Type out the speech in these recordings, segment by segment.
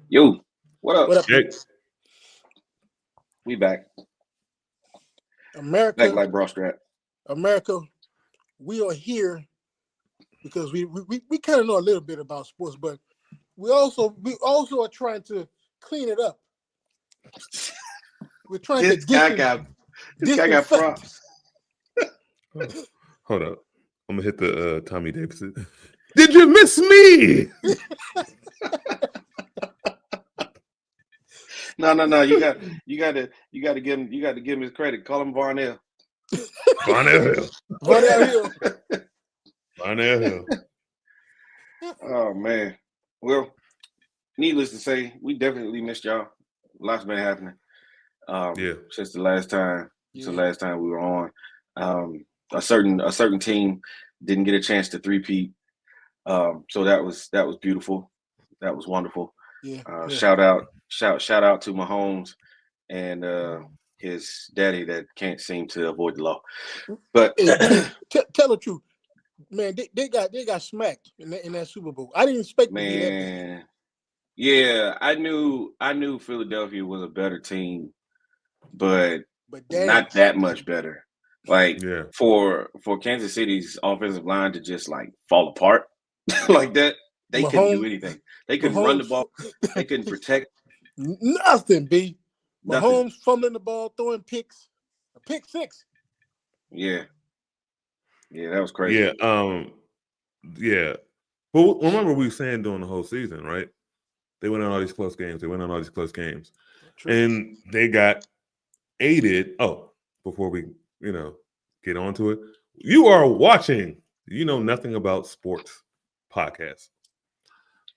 Yo, what up? What up, Hey, We back. Back America? like bra strap. America, we are here because we kind of know a little bit about sports, but we also are trying to clean it up. We're trying to This guy got disinfect. props. hold up. I'm gonna hit the Tommy Davidson. Did you miss me? No. You got to give him his credit. Call him Varnell. Barnell Hill. Varnell Hill. Barnell Hill. Oh man. Well, needless to say, we definitely missed y'all. Lots been happening. Yeah. Since the last time. Since the last time we were on. A certain team didn't get a chance to three-peat. So that was beautiful. That was wonderful. Yeah. Shout out to Mahomes and his daddy that can't seem to avoid the law. But Hey, tell the truth, man. They got smacked in that Super Bowl. I didn't expect to be that bad. man, yeah, I knew Philadelphia was a better team, but damn, not that much better. Like Yeah. for Kansas City's offensive line to just like fall apart like that, they couldn't do anything. They couldn't run the ball. They couldn't protect nothing. nothing. Mahomes fumbling the ball, throwing picks, a pick six. Yeah, that was crazy. Yeah. But remember, we were saying during the whole season, right? They went on all these close games. True. And they got aided. Oh, before we, get on to it, you are watching. You know nothing about sports podcasts.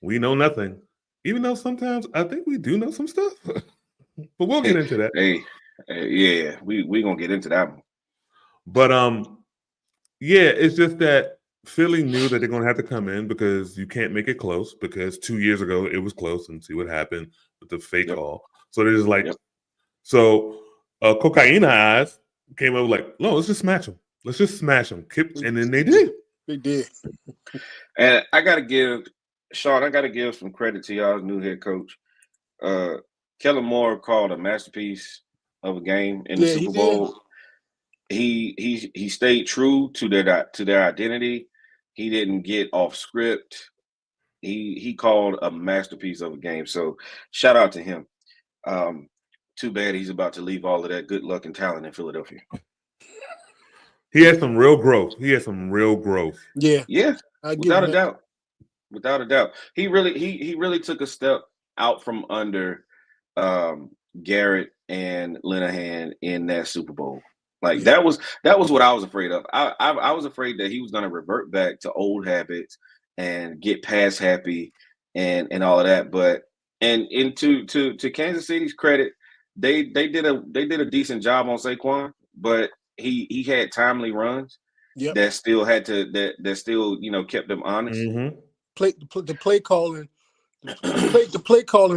We know nothing, even though sometimes I think we do know some stuff. But we'll get into that. Yeah, we gonna get into that one. But yeah, it's just that Philly knew that they're gonna have to come in because you can't make it close because 2 years ago it was close and see what happened with the fake call. So they're just like, so Cocaine Eyes came up like, no, let's just smash them. Let's just smash them. And then they did. They did. And I gotta give some credit to y'all's new head coach. Kellen Moore called a masterpiece of a game in the Super Bowl. He stayed true to their identity. He didn't get off script. He called a masterpiece of a game. So shout out to him. Too bad he's about to leave all of that good luck and talent in Philadelphia. He had some real growth. Yeah. Without a doubt. He really took a step out from under Garrett and Linehan in that Super Bowl. Like that was what I was afraid of. I was afraid that he was going to revert back to old habits and get pass happy and all of that. But to Kansas City's credit, they did a decent job on Saquon, but he had timely runs that still had to that still kept them honest. Mm-hmm. The play calling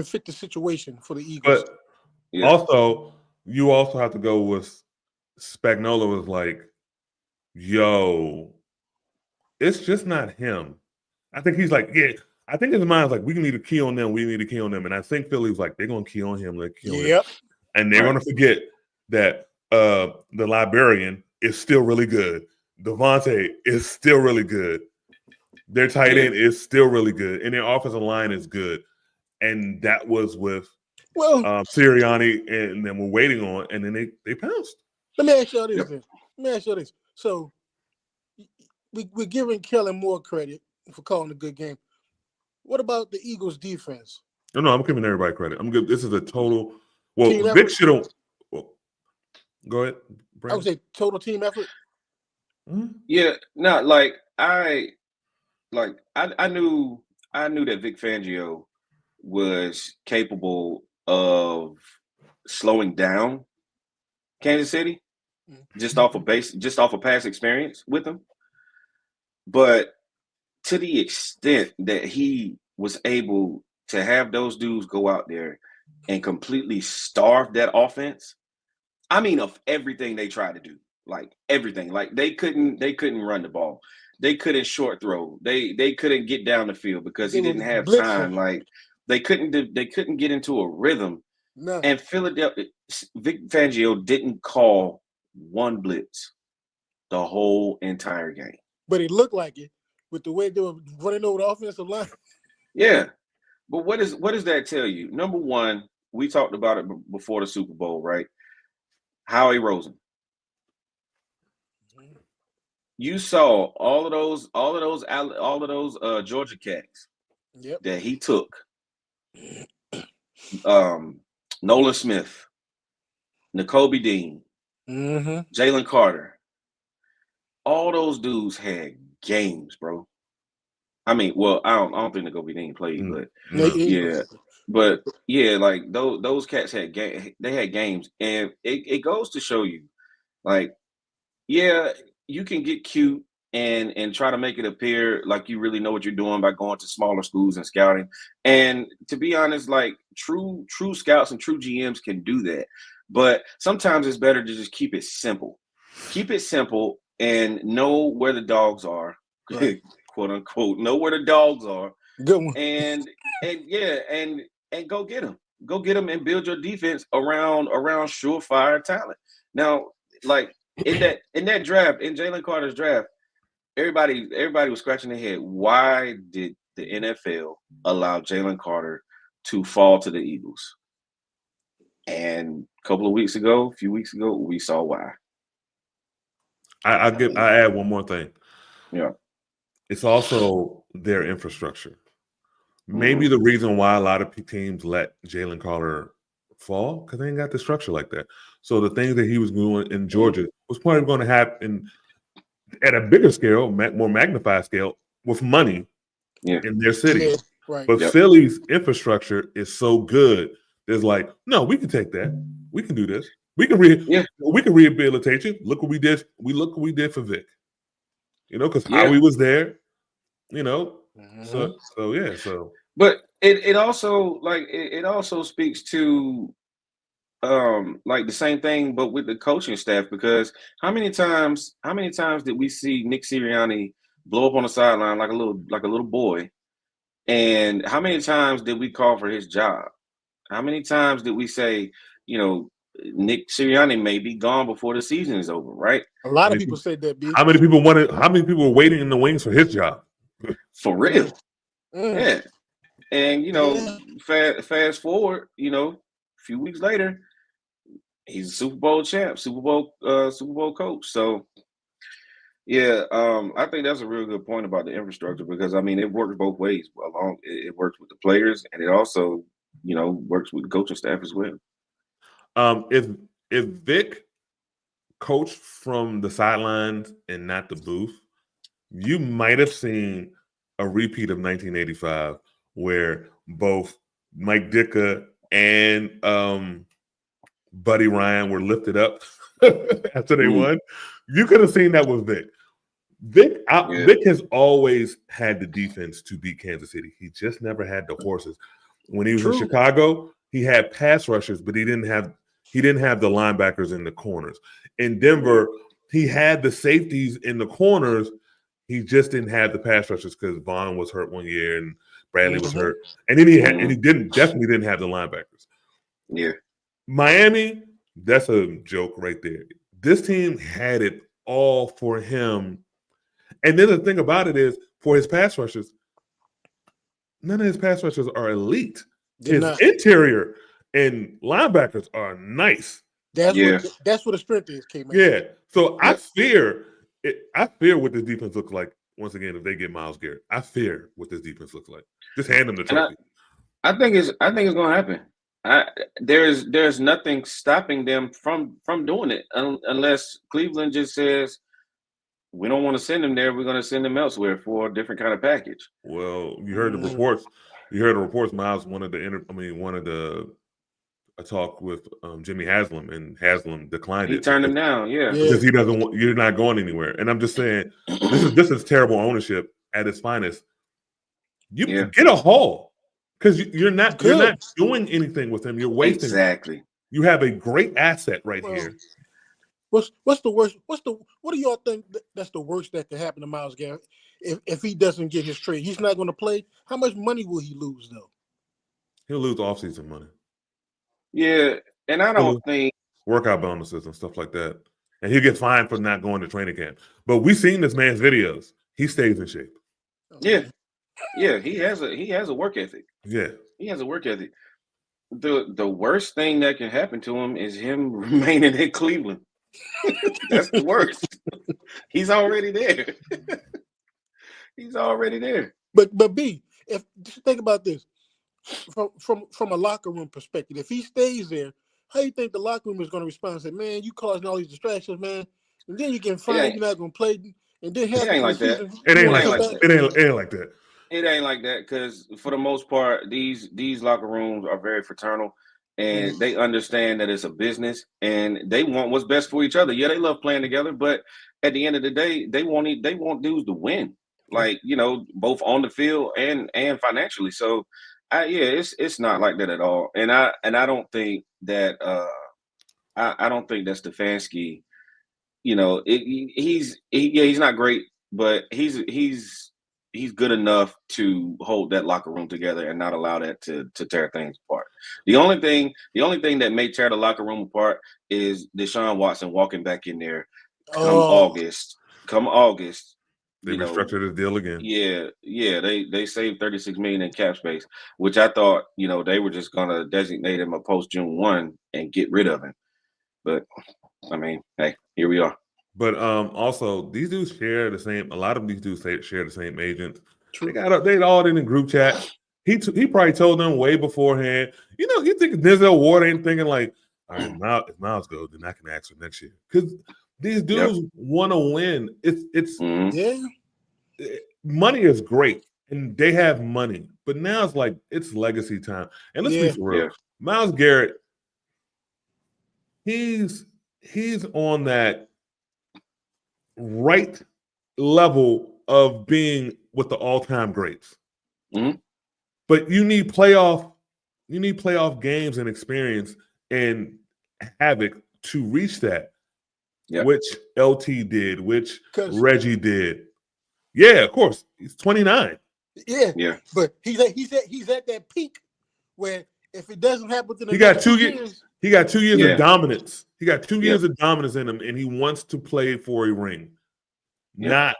fit the situation for the Eagles. But also, you also have to go with Spagnuolo was like, yo, it's just not him. I think he's like, yeah. I think his mind's like, we need to key on them. And I think Philly's like, they're going to key on him. And they're going to forget that the librarian is still really good. Devontae is still really good. Their tight end is still really good. And their offensive line is good. And that was with Sirianni, and then we're waiting on, and then they pounced. Let me ask y'all this. So we're giving Kellen more credit for calling a good game. What about the Eagles' defense? No, I'm giving everybody credit. I'm good. This is a total. Well, Vic should have. Go ahead, Brandon. I would say total team effort. Mm-hmm. Yeah, no, like I knew that Vic Fangio was capable of slowing down Kansas City just off of past experience with them. But to the extent that he was able to have those dudes go out there and completely starve that offense, I mean, of everything they tried to do, like everything, like they couldn't run the ball. They couldn't short throw. They couldn't get down the field because he didn't have time. Like They couldn't get into a rhythm. No. And Philadelphia, Vic Fangio didn't call one blitz the whole entire game. But it looked like it with the way they were running over the offensive line. Yeah. But what does that tell you? Number one, we talked about it before the Super Bowl, right? Howie Roseman. You saw all of those Georgia cats that he took. Nolan Smith, N'Kobe Dean, Jalen Carter. All those dudes had games, bro. I mean, well, I don't think N'Kobe Dean played, but yeah, like those cats had they had games, and it goes to show you, like, yeah, you can get cute and try to make it appear like you really know what you're doing by going to smaller schools and scouting. And to be honest, like true scouts and true GMs can do that. But sometimes it's better to just keep it simple. Keep it simple and know where the dogs are, right. Quote unquote, know where the dogs are. Good one. And go get them. Go get them and build your defense around surefire talent. Now, like in that draft, in Jalen Carter's draft, everybody was scratching their head. Why did the NFL allow Jalen Carter to fall to the Eagles? And a few weeks ago, we saw why. I add one more thing. Yeah. It's also their infrastructure. Maybe the reason why a lot of teams let Jalen Carter fall, because they ain't got the structure like that. So the things that he was doing in Georgia was probably going to happen at a bigger scale, more magnified scale, with money in their city. Yeah, right. But Philly's infrastructure is so good. There's like, no, we can take that. We can do this. We can rehabilitate you. Look what we did. Look what we did for Vic. You know, because Howie was there. You know, so. But it also speaks to like the same thing, but with the coaching staff, because how many times did we see Nick Sirianni blow up on the sideline like a little boy? And how many times did we call for his job? How many times did we say, you know, Nick Sirianni may be gone before the season is over, right? A lot of people said that, B. How many people were waiting in the wings for his job? For real. Yeah. And, you know, fast forward, you know, a few weeks later, he's a Super Bowl champ, Super Bowl coach. So, yeah, I think that's a real good point about the infrastructure, because, I mean, it works both ways. It works with the players, and it also, you know, works with the coaching staff as well. If Vic coached from the sidelines and not the booth, you might have seen a repeat of 1985, where both Mike Ditka and Buddy Ryan were lifted up after they won. You could have seen that with Vic. Vic has always had the defense to beat Kansas City. He just never had the horses. When he was in Chicago, he had pass rushers, but he didn't have the linebackers in the corners. In Denver, he had the safeties in the corners. He just didn't have the pass rushers because Vaughn was hurt one year and Bradley was hurt, and then he definitely didn't have the linebackers. Yeah, Miami, that's a joke right there. This team had it all for him, and then the thing about it is, for his pass rushers, none of his pass rushers are elite. His interior and linebackers are nice. That's where the strength is, K-Man. Yeah. So I fear what this defense looks like once again if they get Myles Garrett. I fear what this defense looks like. Just hand them the trophy. I think it's going to happen. There's nothing stopping them from doing it unless Cleveland just says, we don't want to send them there. We're going to send them elsewhere for a different kind of package. Well, you heard the reports. Miles wanted a talk with Jimmy Haslam, and Haslam declined it. He turned him down, because he doesn't want. You're not going anywhere. And I'm just saying, this is terrible ownership at its finest. You get a haul, because you're not doing anything with him. You're wasting. Exactly. You have a great asset right here. What's the worst? What do y'all think that's the worst that could happen to Myles Garrett if he doesn't get his trade? He's not going to play. How much money will he lose though? He'll lose off-season money. Yeah, and I don't think workout bonuses and stuff like that. And he'll get fined for not going to training camp. But we've seen this man's videos. He stays in shape. Yeah. Yeah, he has a work ethic. Yeah. He has a work ethic. The worst thing that can happen to him is him remaining in Cleveland. That's the worst. He's already there. He's already there. But B, if just think about this from a locker room perspective, if he stays there, how do you think the locker room is going to respond? And say, man, you causing all these distractions, man, and then you get fined, you're not going to play, and then it ain't like that. It ain't like that. It ain't like that. It ain't like that because for the most part, these locker rooms are very fraternal, and they understand that it's a business, and they want what's best for each other. Yeah, they love playing together, but at the end of the day, they want dudes to win, like both on the field and financially. So, it's not like that at all, and I don't think that I don't think that Stefanski, he's not great, but he's good enough to hold that locker room together and not allow that to tear things apart. The only thing that may tear the locker room apart is Deshaun Watson walking back in there come August. They restructured his deal again. Yeah. They saved $36 million in cap space, which I thought, they were just gonna designate him a post June 1 and get rid of him. But I mean, hey, here we are. But also these dudes share the same. A lot of these dudes share the same agents. True. They all in group chats. He probably told them way beforehand. You think Denzel Ward ain't thinking like, all right, if Miles goes, then I can ask for next year because these dudes want to win. It's money is great and they have money, but now it's like it's legacy time. And let's be for real, Myles Garrett, he's on that right level of being with the all-time greats. Mm-hmm. But you need playoff games and experience and havoc to reach that. Yep. Which LT did, which Reggie did. Yeah, of course. He's 29. Yeah. But he's at that peak where if it doesn't happen within the he got 2 years. He got 2 years of dominance. He got 2 years of dominance in him, and he wants to play for a ring, not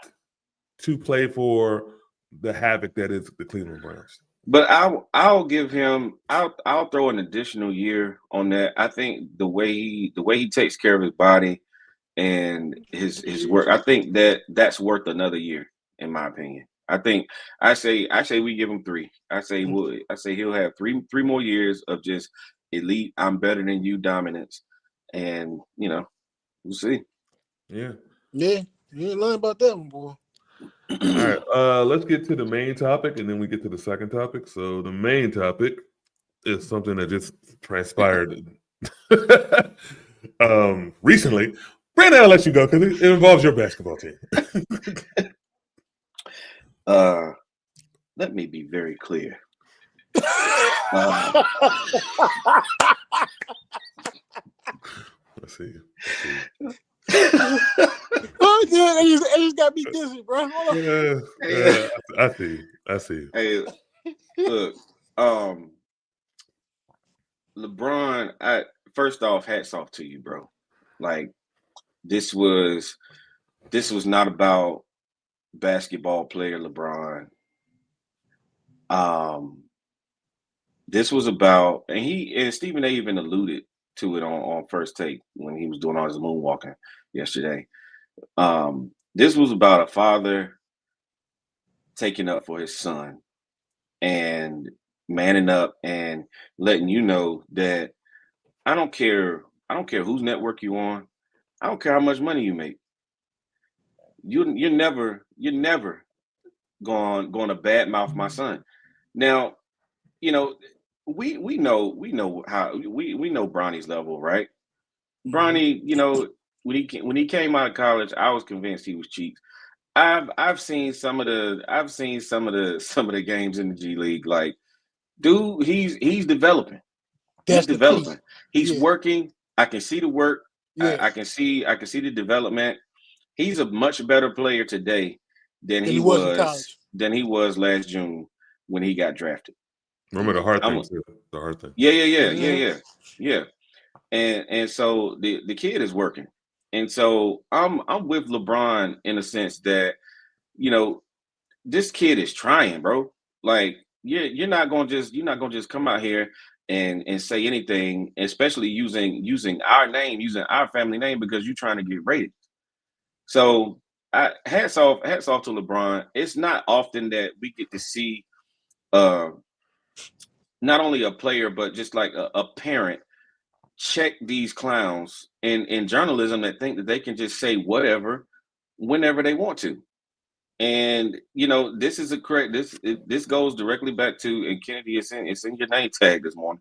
to play for the havoc that is the Cleveland Browns. But I'll give him. I'll throw an additional year on that. I think the way he takes care of his body and his work, I think that's worth another year, in my opinion. I say we give him 3. I say he'll have three more years of just elite, I'm better than you dominance, and we'll see. Yeah, you ain't lying about that one, boy. All right, let's get to the main topic, and then we get to the second topic. So the main topic is something that just transpired recently. Brandon, I'll let you go because it involves your basketball team. Let me be very clear. Let's see. Oh, yeah, I just got me dizzy, bro. Yeah, I see. Hey, look, LeBron. First off, hats off to you, bro. Like, this was not about basketball player LeBron. This was about, and Stephen A. even alluded to it on First Take when he was doing all his moonwalking yesterday. This was about a father taking up for his son and manning up and letting you know that I don't care whose network you on. I don't care how much money you make. You're never going to badmouth my son. Now, we know how we know Bronny's level, right? Bronny, when he came out of college, I was convinced he was cheap. I've seen some of the games in the G League. Like, dude, he's developing. He's developing. He's working. I can see the work. I can see the development. He's a much better player today than he was last June when he got drafted. Remember the heart I'm thing too. The heart thing. yeah. And so the kid is working. And so I'm with LeBron in a sense that, you know, this kid is trying, bro. Like you're not gonna just come out here and say anything, especially using our name, using our family name because you're trying to get rated. So hats off to LeBron. It's not often that we get to see uh not only a player but just like a parent check these clowns in journalism that think that they can just say whatever whenever they want to. And you know, this is a correct. This goes directly back to, and Kennedy, it's in your name tag this morning.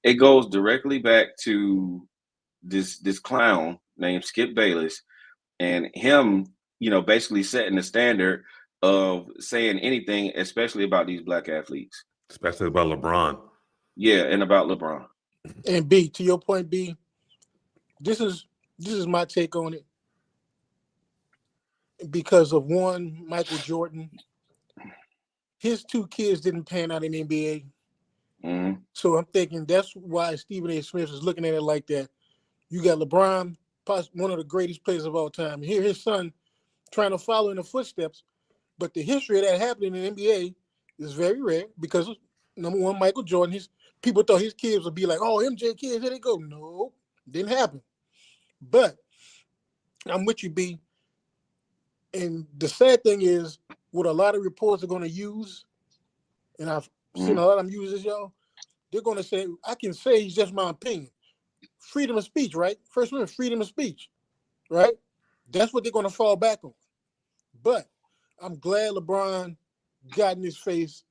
It goes directly back to this clown named Skip Bayless and him, you know, basically setting the standard of saying anything, especially about these black athletes. Especially about LeBron. Yeah, and about LeBron. And B, to your point, B, this is my take on it. Because of one, Michael Jordan, his two kids didn't pan out in the NBA. Mm-hmm. So I'm thinking that's why Stephen A. Smith is looking at it like that. You got LeBron, one of the greatest players of all time. Here, his son trying to follow in the footsteps. But the history of that happening in the NBA is very rare because, number one, Michael Jordan, people thought his kids would be like, oh, MJ kids, here they go. No, didn't happen. But I'm with you, B. And the sad thing is, what a lot of reports are going to use, and I've seen a lot of them use this, y'all, they're going to say, I can say it's just my opinion. Freedom of speech, right? First one, freedom of speech, right? That's what they're going to fall back on. But I'm glad LeBron got in his face.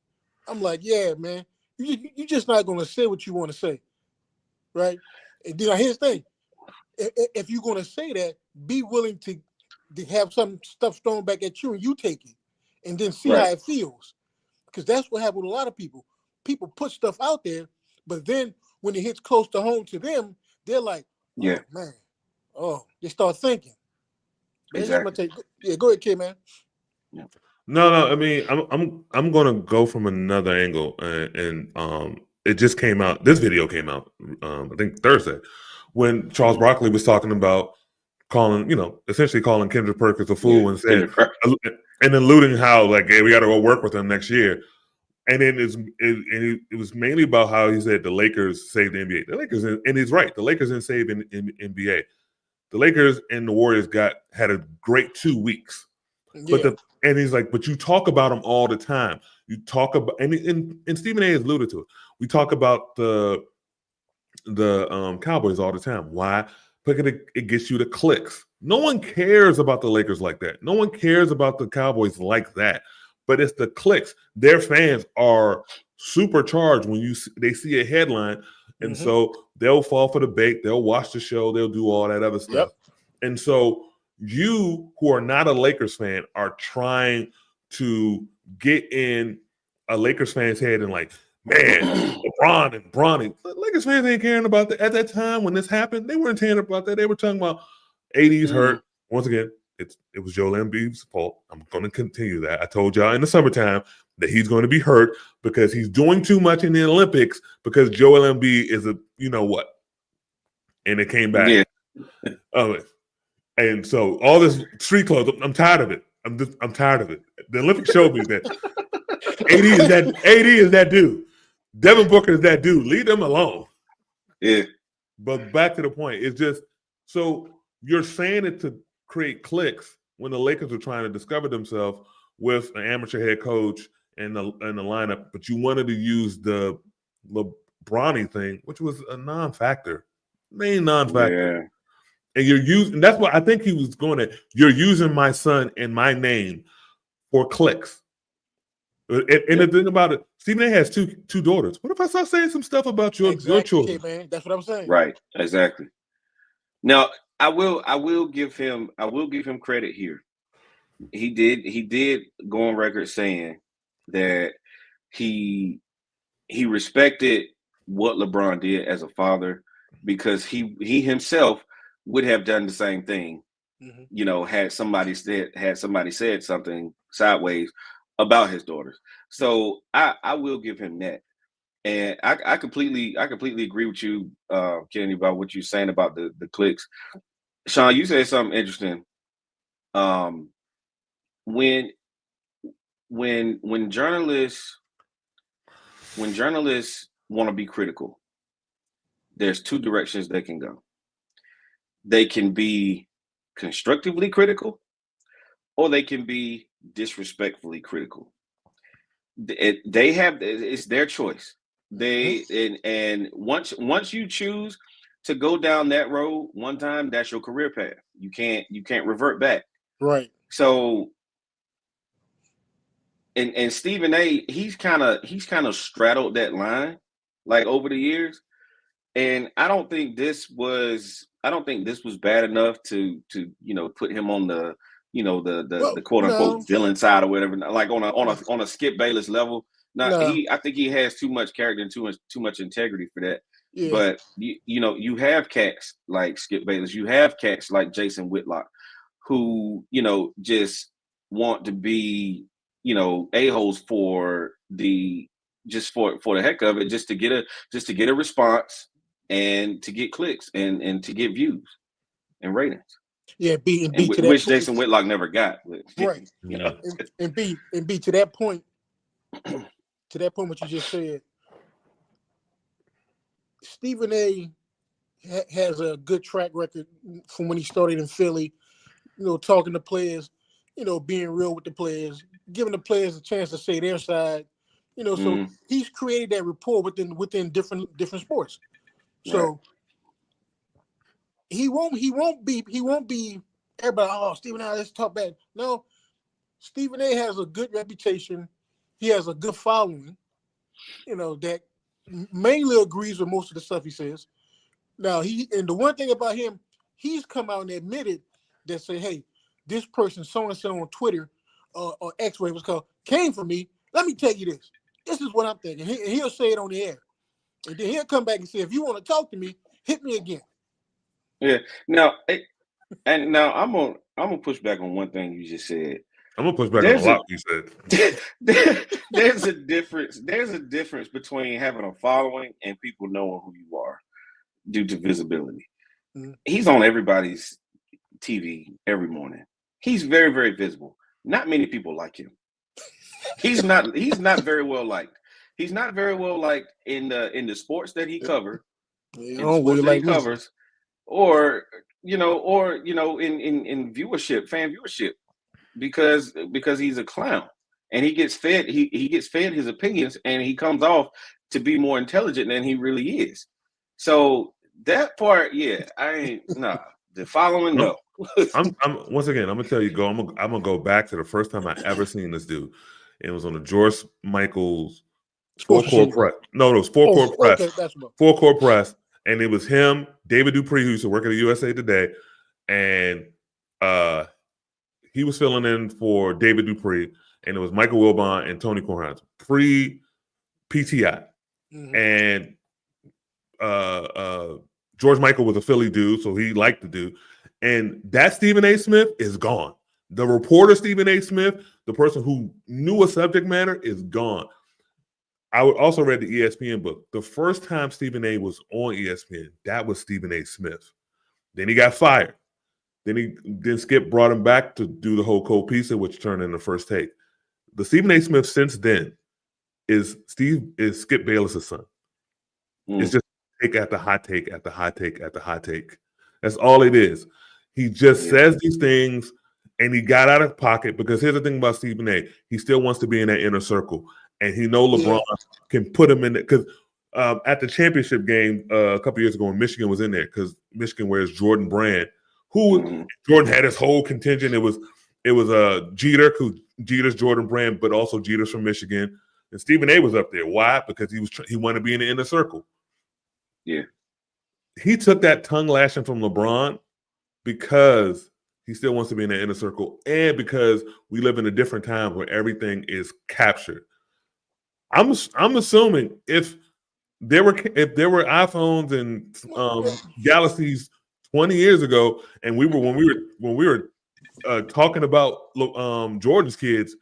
I'm like, yeah, man, you just not going to say what you want to say, right? And then here's the thing. If you're going to say that, be willing to have some stuff thrown back at you and you take it and then see how it feels. Because that's what happened with a lot of people. People put stuff out there, but then when it hits close to home to them, they're like, oh, man. Oh, they start thinking. Exactly. Yeah, go ahead, kid, man. Yeah. No. I mean, I'm gonna go from another angle, and it just came out. This video came out, I think Thursday, when Charles Barkley was talking about essentially calling Kendrick Perkins a fool and said, and alluding how like, hey, we got to go work with him next year. And then it was mainly about how he said the Lakers saved the NBA. The Lakers, and he's right. The Lakers didn't save in NBA. The Lakers and the Warriors had a great 2 weeks. Yeah. And he's like, but you talk about them all the time. You talk about and Stephen A. has alluded to it. We talk about the Cowboys all the time. Why? Because it gets you the clicks. No one cares about the Lakers like that. No one cares about the Cowboys like that. But it's the clicks. Their fans are supercharged when they see a headline, and so they'll fall for the bait. They'll watch the show. They'll do all that other stuff. Yep. And so you, who are not a Lakers fan, are trying to get in a Lakers fan's head and like, man, LeBron and Bronny. Lakers fans ain't caring about that. At that time when this happened, they weren't caring about that. They were talking about AD's hurt. Once again, it was Joel Embiid's fault. I'm going to continue that. I told y'all in the summertime that he's going to be hurt because he's doing too much in the Olympics because Joel Embiid is a you know what. And it came back. Yeah. And so all this street clothes, I'm tired of it. I'm tired of it. The Olympics showed me that AD is that dude. Devin Booker is that dude. Leave them alone. Yeah. But back to the point, it's just so you're saying it to create clicks when the Lakers are trying to discover themselves with an amateur head coach and the lineup, but you wanted to use the LeBron thing, which was a non-factor, main non-factor. Yeah. And you're using, that's what I think he was going at. You're using my son and my name for clicks. And the thing about it, Stephen A. has two daughters. What if I start saying some stuff about your children? Okay, man. That's what I'm saying. Right. Exactly. Now, I will give him credit here. He did go on record saying that he respected what LeBron did as a father because he himself would have done the same thing, you know, had somebody said something sideways about his daughters. So I will give him that. And I completely agree with you, Kenny, about what you're saying about the clicks. Sean, you said something interesting. When journalists want to be critical, there's two directions they can go. They can be constructively critical, or they can be disrespectfully critical. It's their choice. And once you choose to go down that road one time, that's your career path. You can't revert back. Right. So and Stephen A, he's kind of straddled that line like over the years. And I don't think this was bad enough to put him on the the quote unquote villain side or whatever, like on a Skip Bayless level. I think he has too much character and too much integrity for that. Yeah. But you have cats like Skip Bayless, you have cats like Jason Whitlock, who just want to be a-holes for the heck of it, just to get a response and to get clicks and to get views and ratings. Yeah, which Jason Whitlock never got. Right. And B to that point, what you just said, Stephen A has a good track record from when he started in Philly, talking to players, being real with the players, giving the players a chance to say their side, so he's created that rapport within different sports. So he won't be everybody, oh, Stephen A, let's talk bad. No, Stephen A has a good reputation. He has a good following, that mainly agrees with most of the stuff he says. Now and the one thing about him, he's come out and admitted that say, hey, this person so-and-so on Twitter or X, whatever it's called, came for me. Let me tell you this. This is what I'm thinking. He'll say it on the air. And then he'll come back and say, if you want to talk to me, hit me again. Yeah. Now I'm gonna push back on one thing you just said. I'm gonna push back on a lot you said. There's a difference. There's a difference between having a following and people knowing who you are due to visibility. Mm-hmm. He's on everybody's TV every morning. He's very, very visible. Not many people like him. He's not very well liked. He's not very well liked in the sports that he covers. Covers, or in viewership, fan viewership, because he's a clown and he gets fed his opinions, and he comes off to be more intelligent than he really is. So that part, yeah, the following, no. I'm once again, I'm gonna tell you, I'm gonna go back to the first time I ever seen this dude. It was on the George Michaels Full Court Press. No, it was Full Court Press. Okay, Full Court Press, and it was him, David Dupree, who used to work at the USA Today, and he was filling in for David Dupree, and it was Michael Wilbon and Tony Kornheiser pre-PTI, and George Michael was a Philly dude, so he liked the dude. And that Stephen A. Smith is gone. The reporter Stephen A. Smith, the person who knew a subject matter, is gone. I also read the ESPN book. The first time Stephen A. was on ESPN, that was Stephen A. Smith. Then he got fired. Then Skip brought him back to do the whole cold pizza, which turned into First Take. The Stephen A. Smith since then is Skip Bayless' son. It's just take after hot take after hot take after hot take. That's all it is. He just says these things, and he got out of pocket, because here's the thing about Stephen A. He still wants to be in that inner circle, and he knows LeBron can put him in there. Because at the championship game a couple years ago when Michigan was in there, because Michigan wears Jordan Brand, who Jordan had his whole contingent. It was Jeter, Jeter's Jordan Brand, but also Jeter's from Michigan. And Stephen A. was up there. Why? Because he wanted to be in the inner circle. Yeah. He took that tongue lashing from LeBron because he still wants to be in the inner circle, and because we live in a different time where everything is captured. I'm assuming if there were iPhones and Galaxies 20 years ago, and when we were talking about Jordan's kids,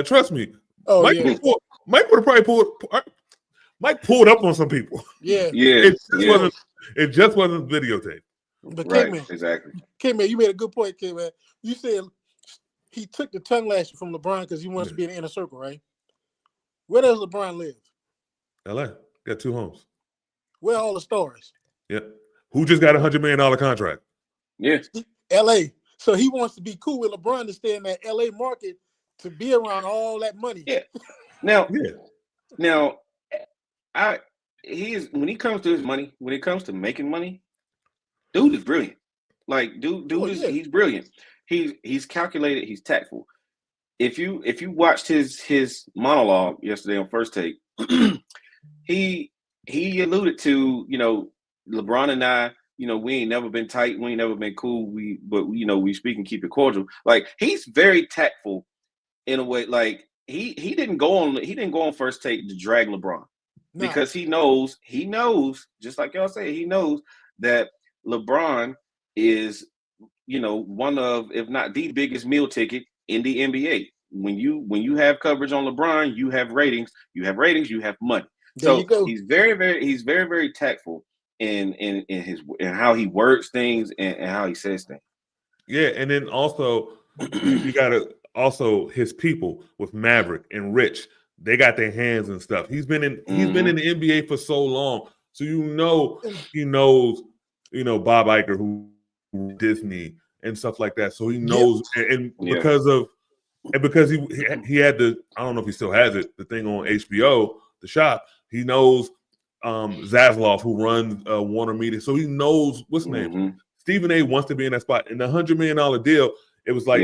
trust me, Mike would have probably pulled. Mike pulled up on some people. Yeah. Yeah. It just wasn't videotaped. But Right. K-Man, Exactly. K-Man, you made a good point, K-Man. You said he took the tongue lashing from LeBron because he wants to be in the inner circle, right? Where does LeBron live? LA got 2 homes. Where are all the stars? Yeah. Who just got $100 million contract? Yeah. LA. So he wants to be cool with LeBron to stay in that LA market to be around all that money. Yeah. Now, when he comes to his money, when it comes to making money, dude is brilliant. Like he's brilliant. He's calculated, he's tactful. If you watched his monologue yesterday on First Take, he alluded to, LeBron and I, we ain't never been tight, we ain't never been cool. We speak and keep it cordial. Like, he's very tactful in a way. Like, he didn't go on First Take to drag LeBron because he knows, just like y'all say, he knows that LeBron is, one of, if not the biggest meal ticket in the NBA. When you have coverage on LeBron, you have ratings, you have money. So he's very, very tactful in how he words things and how he says things. Yeah, and then also you gotta his people with Maverick and Rich, they got their hands and stuff. He's been in the NBA for so long, so he knows Bob Iger, who Disney and stuff like that. So he knows, because he had the, I don't know if he still has it, the thing on HBO, The Shop. He knows Zaslav, who runs Warner Media, so he knows what's name. Stephen A. wants to be in that spot. In the $100 million deal, it was like,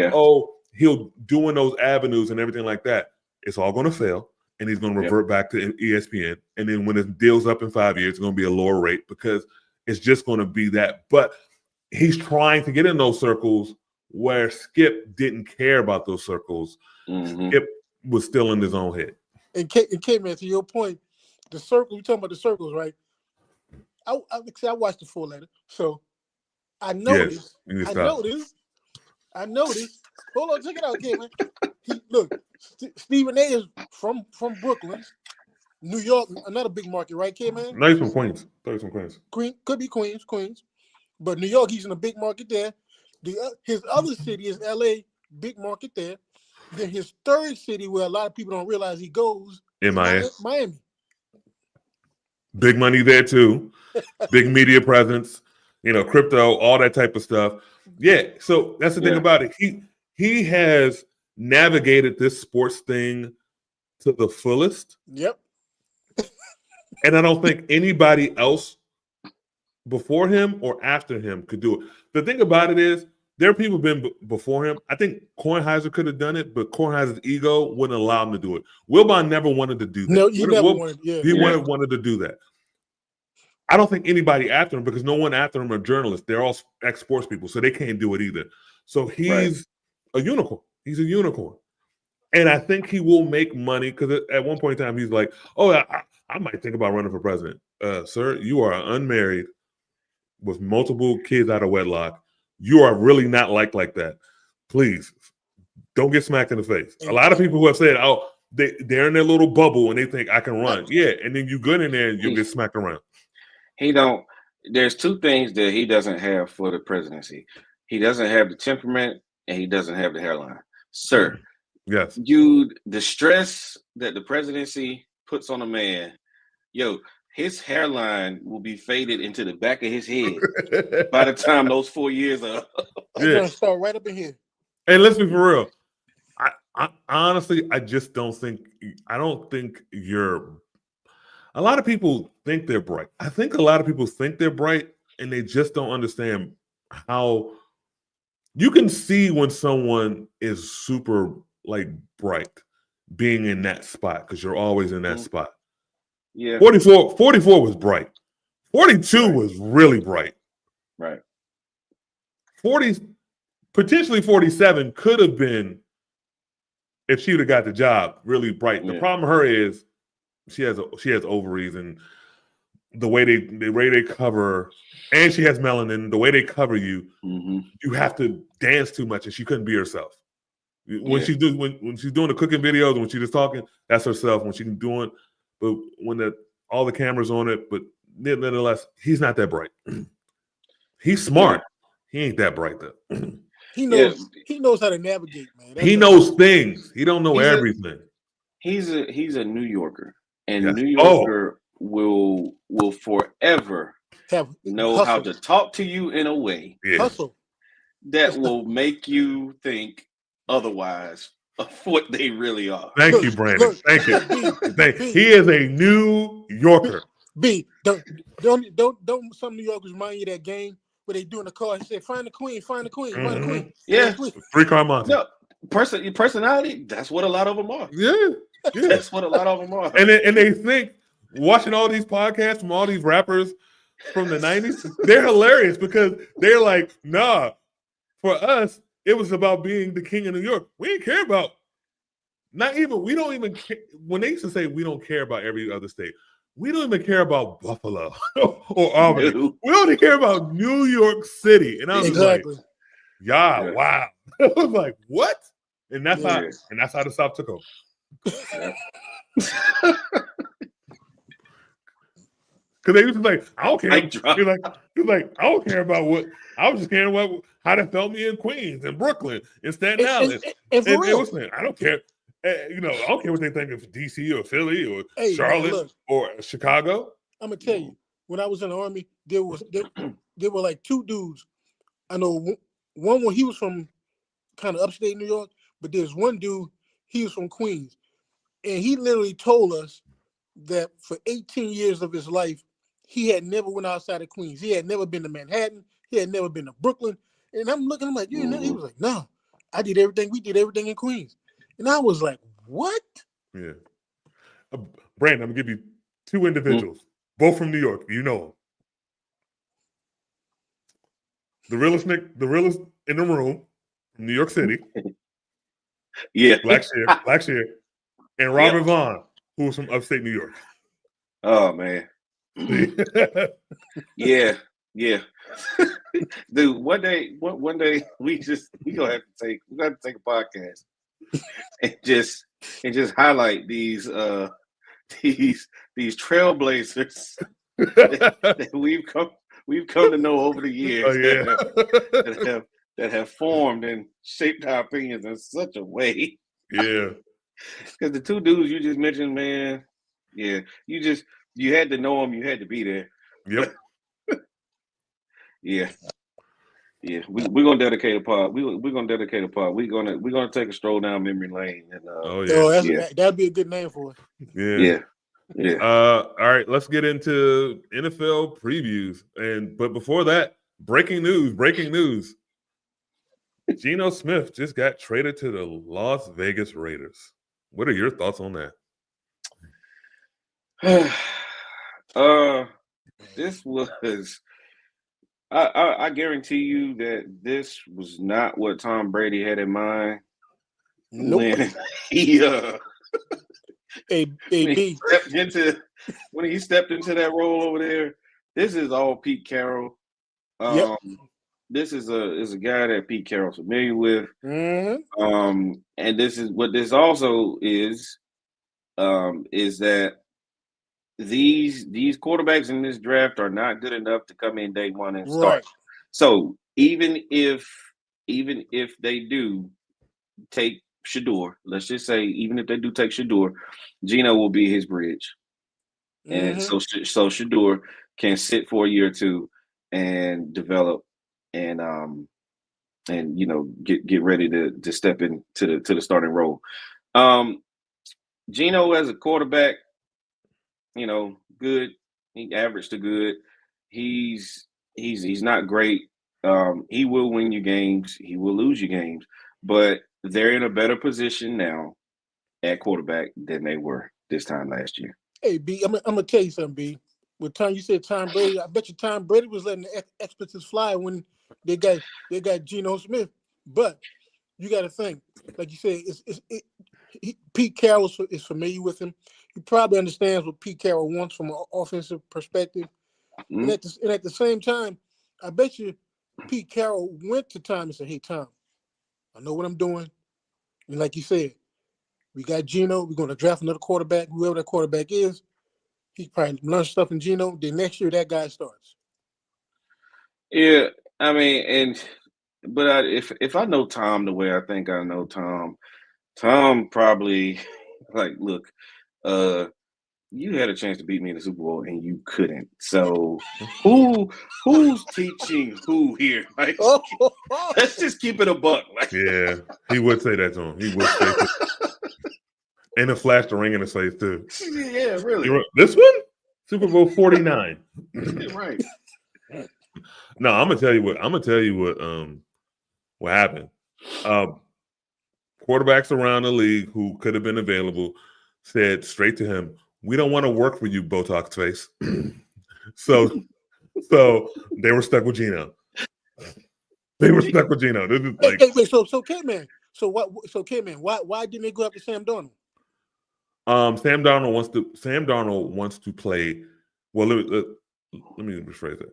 he'll doing those avenues and everything like that. It's all going to fail, and he's going to revert back to ESPN. And then when his deal's up in 5 years, it's going to be a lower rate because it's just going to be that. But he's trying to get in those circles where Skip didn't care about those circles. Skip was still in his own head. And K-Man, to your point, the circle, you're talking about the circles, right? I watched the full letter. So I noticed. I noticed. Hold on, check it out, K-Man. Look, Stephen A. is from Brooklyn, New York, another big market, right, K-Man? No, he's from Queens. Could be Queens. But New York, he's in a big market there. His other city is LA, big market there. Then his third city, where a lot of people don't realize he goes, Miami. Big money there too. Big media presence, crypto, all that type of stuff. Yeah, so that's the thing about it. He has navigated this sports thing to the fullest. Yep. And I don't think anybody else before him or after him could do it. The thing about it is, there are people been before him. I think Kornheiser could have done it, but Kornheiser's ego wouldn't allow him to do it. Wilbon never wanted to do that. No, he never wanted. Yeah, he wanted to do that. I don't think anybody after him, because no one after him are journalists. They're all ex-sports people, so they can't do it either. So he's a unicorn. He's a unicorn. And I think he will make money, because at one point in time, he's like, oh, I might think about running for president. Sir, you are unmarried with multiple kids out of wedlock. You are really not like that. Please, don't get smacked in the face. A lot of people who have said, oh, they're in their little bubble and they think I can run. Yeah, and then you get in there and you get smacked around. There's two things that he doesn't have for the presidency. He doesn't have the temperament and he doesn't have the hairline. Sir, yes. The stress that the presidency puts on a man, his hairline will be faded into the back of his head by the time those 4 years are up. I'm gonna start right up in here. And let's be for real. I honestly, I don't think you're. A lot of people think they're bright. I think a lot of people think they're bright, and they just don't understand how you can see when someone is super bright being in that spot, because you're always in that spot. Yeah. 44 was bright. 42 was really bright. Right. 40, potentially 47 could have been, if she would have got the job, really bright. Yeah. The problem with her is she has ovaries, and the way they cover, and she has melanin. The way they cover you, you have to dance too much, and she couldn't be herself. When she's doing the cooking videos, when she's just talking, that's herself. When she's doing, but when the all the cameras on it, but nonetheless, he's not that bright. He's smart. He ain't that bright though. He knows how to navigate, man. He knows things. He don't know everything. He's a New Yorker, and Yes. New Yorker will forever know how to talk to you in a way that will make you think otherwise of what they really are. Thank you, Brandon. Thank you. He is a New Yorker. Don't some New Yorkers remind you of that game where they do in the car? He said, "Find the queen, find the queen, find the queen." Yeah, 3-car monster. No, personality. That's what a lot of them are. Yeah. That's what a lot of them are. And they think watching all these podcasts from all these rappers from the 90s, they're hilarious because they're like, nah, for us, it was about being the king of New York. We didn't care about, we don't even care. When they used to say we don't care about every other state, we don't even care about Buffalo or Albany. No. We only care about New York City. And I was like, wow. I was like, what? And that's how the South took over. Because they used to be like, I don't care. He's like, I don't care about what. I was just caring about how they felt me in Queens and Brooklyn and Staten Island. And I don't care. I don't care what they think of DC or Philly or Charlotte or Chicago. I'm gonna tell you, when I was in the Army, there were like two dudes. I know one he was from kind of upstate New York, but there's one dude, he was from Queens. And he literally told us that for 18 years of his life, he had never went outside of Queens. He had never been to Manhattan. He had never been to Brooklyn. And I'm looking, I'm like, you know, he was like, no, I did everything. We did everything in Queens. And I was like, what? Yeah. Brandon, I'm going to give you two individuals, both from New York. You know them. The realest in the room from New York City. Yeah. Black Shear. And Robert Vaughn, who was from upstate New York. Oh, man. Yeah. Dude, one day we gonna have to take a podcast and just highlight these trailblazers that we've come to know over the years that have formed and shaped our opinions in such a way. Yeah. Because the two dudes you just mentioned, man, you had to know them, you had to be there. Yep. Yeah. We're gonna dedicate a pod. We're gonna dedicate a pod. We're gonna take a stroll down memory lane and that'd be a good name for it. Yeah. All right, let's get into NFL previews. But before that, breaking news. Geno Smith just got traded to the Las Vegas Raiders. What are your thoughts on that? This was I guarantee you that this was not what Tom Brady had in mind when he when he stepped into that role over there. This is all Pete Carroll. This is a guy that Pete Carroll's familiar with. Mm-hmm. And this is what this also is that these quarterbacks in this draft are not good enough to come in day one and start. Right. So even if they do take Shador, let's just say even if they do take Shador, Geno will be his bridge. Mm-hmm. And so Shador can sit for a year or two and develop and get ready to step into the starting role. Geno as a quarterback, good. He average to good. He's not great. He will win you games. He will lose you games. But they're in a better position now at quarterback than they were this time last year. Hey, B, I'm gonna tell you something, B. You said Tom Brady, I bet you Tom Brady was letting the experts fly when they got Geno Smith. But you got to think, like you said, Pete Carroll is familiar with him. He probably understands what Pete Carroll wants from an offensive perspective. Mm-hmm. And at the same time, I bet you Pete Carroll went to Tom and said, "Hey, Tom, I know what I'm doing. And like you said, we got Geno. We're going to draft another quarterback, whoever that quarterback is. He probably learns stuff in Geno. Then next year that guy starts. Yeah, I mean, but if I know Tom the way I think I know Tom probably like, look, you had a chance to beat me in the Super Bowl and you couldn't. So who's teaching who here? Like, let's just keep it a buck. Like, yeah, he would say that to him. He would say that. And it flashed the ring in his face too. Yeah, really. This one? Super Bowl 49. Right. No, I'm gonna tell you what happened. Quarterbacks around the league who could have been available said straight to him, "We don't want to work for you, Botox face." so they were stuck with Geno. They were stuck with Geno. This is like, wait, so K-Man. So what? So K-Man, why didn't they go after Sam Darnold? Sam Darnold wants to play. Well, let me rephrase it.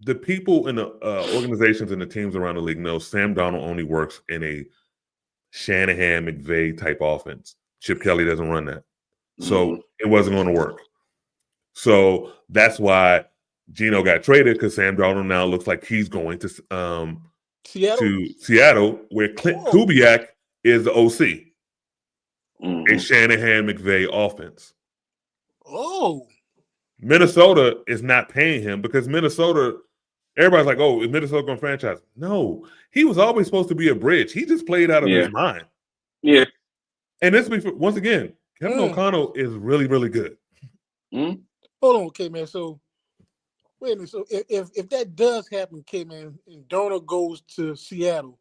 The people in the organizations and the teams around the league know Sam Darnold only works in a Shanahan McVay type offense. Chip Kelly doesn't run that, so it wasn't going to work. So that's why Geno got traded, because Sam Darnold now looks like he's going to Seattle, where Clint Kubiak is the OC. A Shanahan McVay offense. Oh, Minnesota is not paying him because Minnesota, everybody's like, oh, is Minnesota going to franchise? No, he was always supposed to be a bridge. He just played out of his mind. Yeah. And this once again, Kevin O'Connell is really, really good. Hold on, K-Man. So wait a minute. So if that does happen, K-Man, and Darnold goes to Seattle,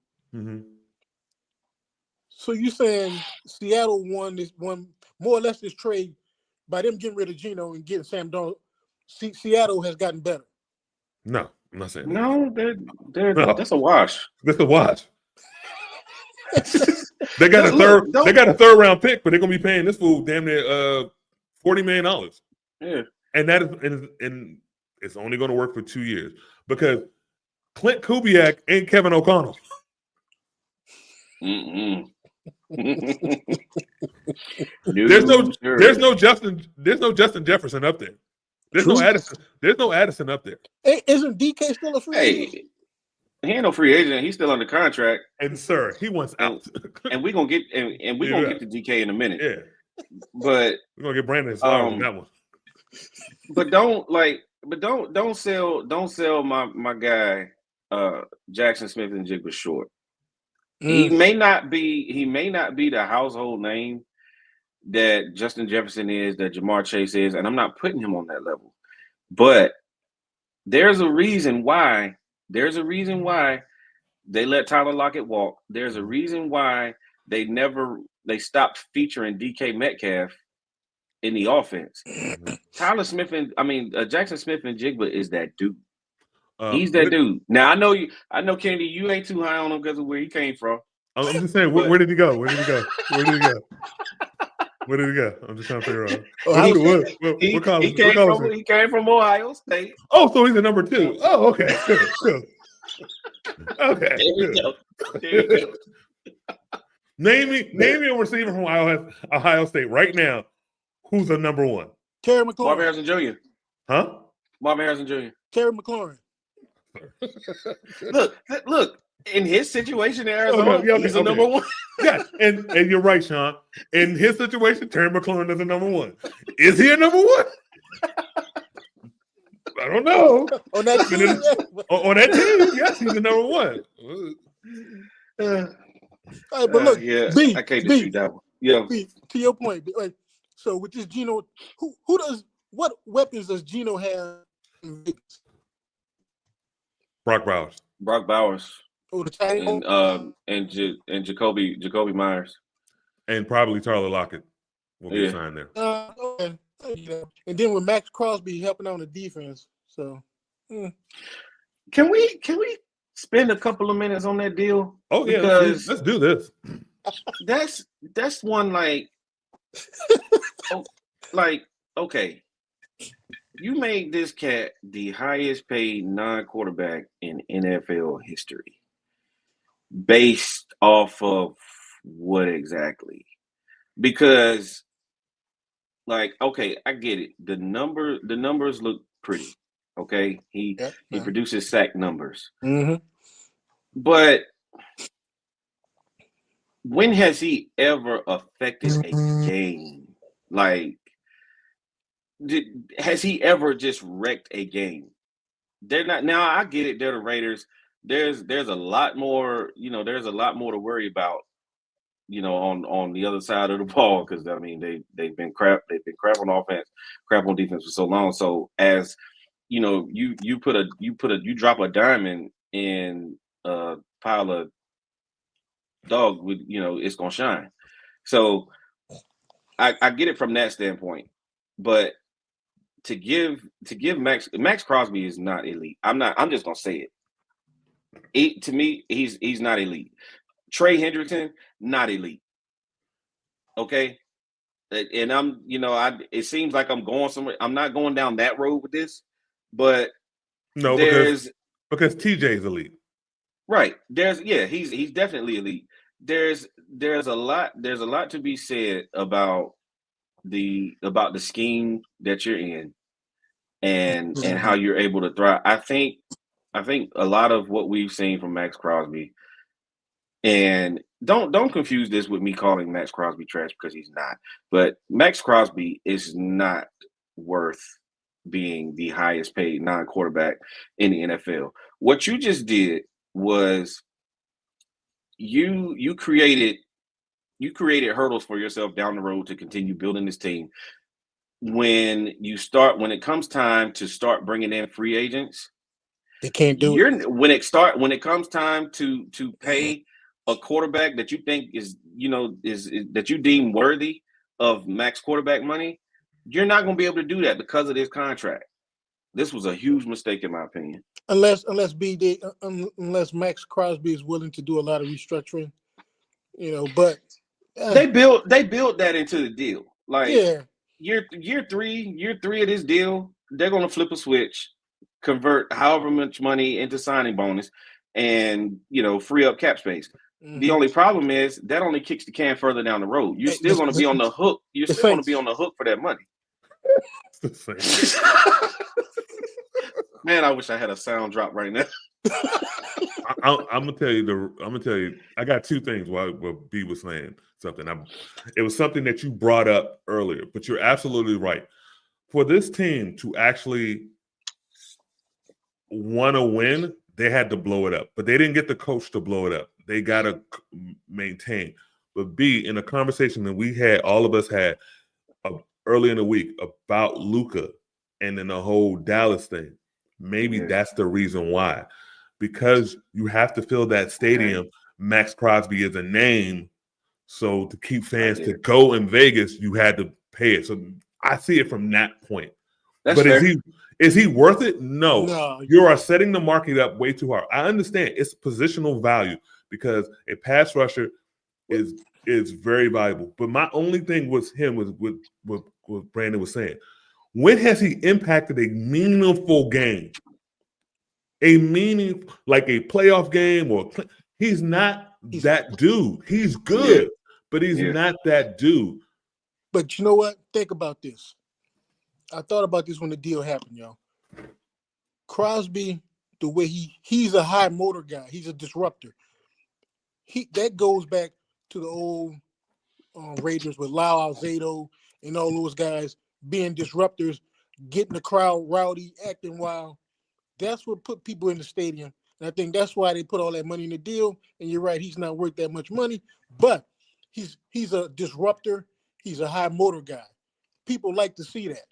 so you saying Seattle won more or less this trade by them getting rid of Geno and getting Sam Darnold? Seattle has gotten better. No, I'm not saying that. No, that's a wash. That's a wash. They got a third round pick, but they're gonna be paying this fool damn near $40 million. Yeah, and that is and it's only going to work for 2 years because Clint Kubiak ain't Kevin O'Connell. There's no Justin Jefferson up there. There's no Addison up there. Isn't DK still a free agent? He ain't no free agent. He's still under contract. And sir, he wants out. And we're gonna get to DK in a minute. Yeah. But we're gonna get Brandon on that one. But don't sell my guy Jackson Smith and Jigba short. He may not be the household name that Justin Jefferson is, that Jamar Chase is, and I'm not putting him on that level. But there's a reason why they let Tyler Lockett walk. There's a reason why they stopped featuring DK Metcalf in the offense. Jackson Smith and Jigba is that dude. He's that dude. Now I know Kennedy, you ain't too high on him because of where he came from. I'm just saying, where did he go? Where did he go? I'm just trying to figure out. He came from Ohio State. Oh, so he's a number 2. Oh, okay. Good. Okay. There you go. Name me a receiver from Ohio State right now who's a number 1. Terry McLaurin. Marvin Harrison Jr. Huh? Marvin Harrison Jr. Terry McLaurin. Look. In his situation in Arizona, he's a number 1. Yeah, and you're right, Sean. In his situation, Terry McLaurin is a number 1. Is he a number 1? I don't know. On that team, yes, he's the number 1. All right, but look, I can't dispute that one. Yeah. B, to your point, like, so with this Geno, what weapons does Geno have in Vegas? Brock Bowers. Oh, the tight end. And Jacoby Myers. And probably Tyler Lockett will be signed there. Okay. And then with Max Crosby helping on the defense. So can we spend a couple of minutes on that deal? Oh yeah, because let's do this. That's one like okay. You made this cat the highest paid non-quarterback in NFL history. Based off of what exactly? Because like, okay, I get it. The numbers look pretty. Okay, he produces sack numbers. Mm-hmm. But when has he ever affected a game? Like, has he ever just wrecked a game? They're not now. I get it. They're the Raiders. There's a lot more. There's a lot more to worry about. On the other side of the ball, because I mean they've been crap. They've been crap on offense, crap on defense for so long. So as you drop a diamond in a pile of dog with it's gonna shine. So I get it from that standpoint, but to give Max Crosby is not elite. I'm just gonna say it. To me, he's not elite. Trey Hendrickson, not elite. Okay. And it seems like I'm going somewhere. I'm not going down that road with this, but no, because TJ's elite. Right. He's definitely elite. There's a lot to be said about the scheme that you're in and how you're able to thrive. I think a lot of what we've seen from Max Crosby, and don't confuse this with me calling Max Crosby trash, because he's not. But Max Crosby is not worth being the highest paid non-quarterback in the NFL. What you just did was you created hurdles for yourself down the road to continue building this team. When it comes time to start bringing in free agents, they can't do it. When it comes time to pay a quarterback that you think is that you deem worthy of max quarterback money, you're not going to be able to do that because of this contract. This was a huge mistake, in my opinion. Unless Max Crosby is willing to do a lot of restructuring, but they built that into the deal. Like, yeah, year three of this deal, they're going to flip a switch, convert however much money into signing bonus, and free up cap space. Mm-hmm. The only problem is that only kicks the can further down the road. You're still going to be on the hook. You're still going to be on the hook for that money. Man, I wish I had a sound drop right now. I'm gonna tell you. I got two things while B was saying something. It was something that you brought up earlier, but you're absolutely right. For this team to actually want to win, they had to blow it up, but they didn't get the coach to blow it up. They got to maintain. But B, in a conversation that all of us had early in the week about Luka and then the whole Dallas thing, maybe that's the reason why. Because you have to fill that stadium. Max Crosby is a name. So to keep fans to go in Vegas, you had to pay it. So I see it from that point. That's but fair. Is he worth it? No. You are setting the market up way too hard. I understand it's positional value because a pass rusher is very valuable. But my only thing was what Brandon was saying. When has he impacted a meaningful game? Like a playoff game, he's not that dude. He's good, but he's not that dude. But you know what? Think about this. I thought about this when the deal happened, y'all. Crosby, the way he's a high motor guy. He's a disruptor. That goes back to the old Raiders with Lyle Alzado and all those guys being disruptors, getting the crowd rowdy, acting wild. That's what put people in the stadium. And I think that's why they put all that money in the deal. And you're right, he's not worth that much money, but he's a disruptor. He's a high motor guy. People like to see that.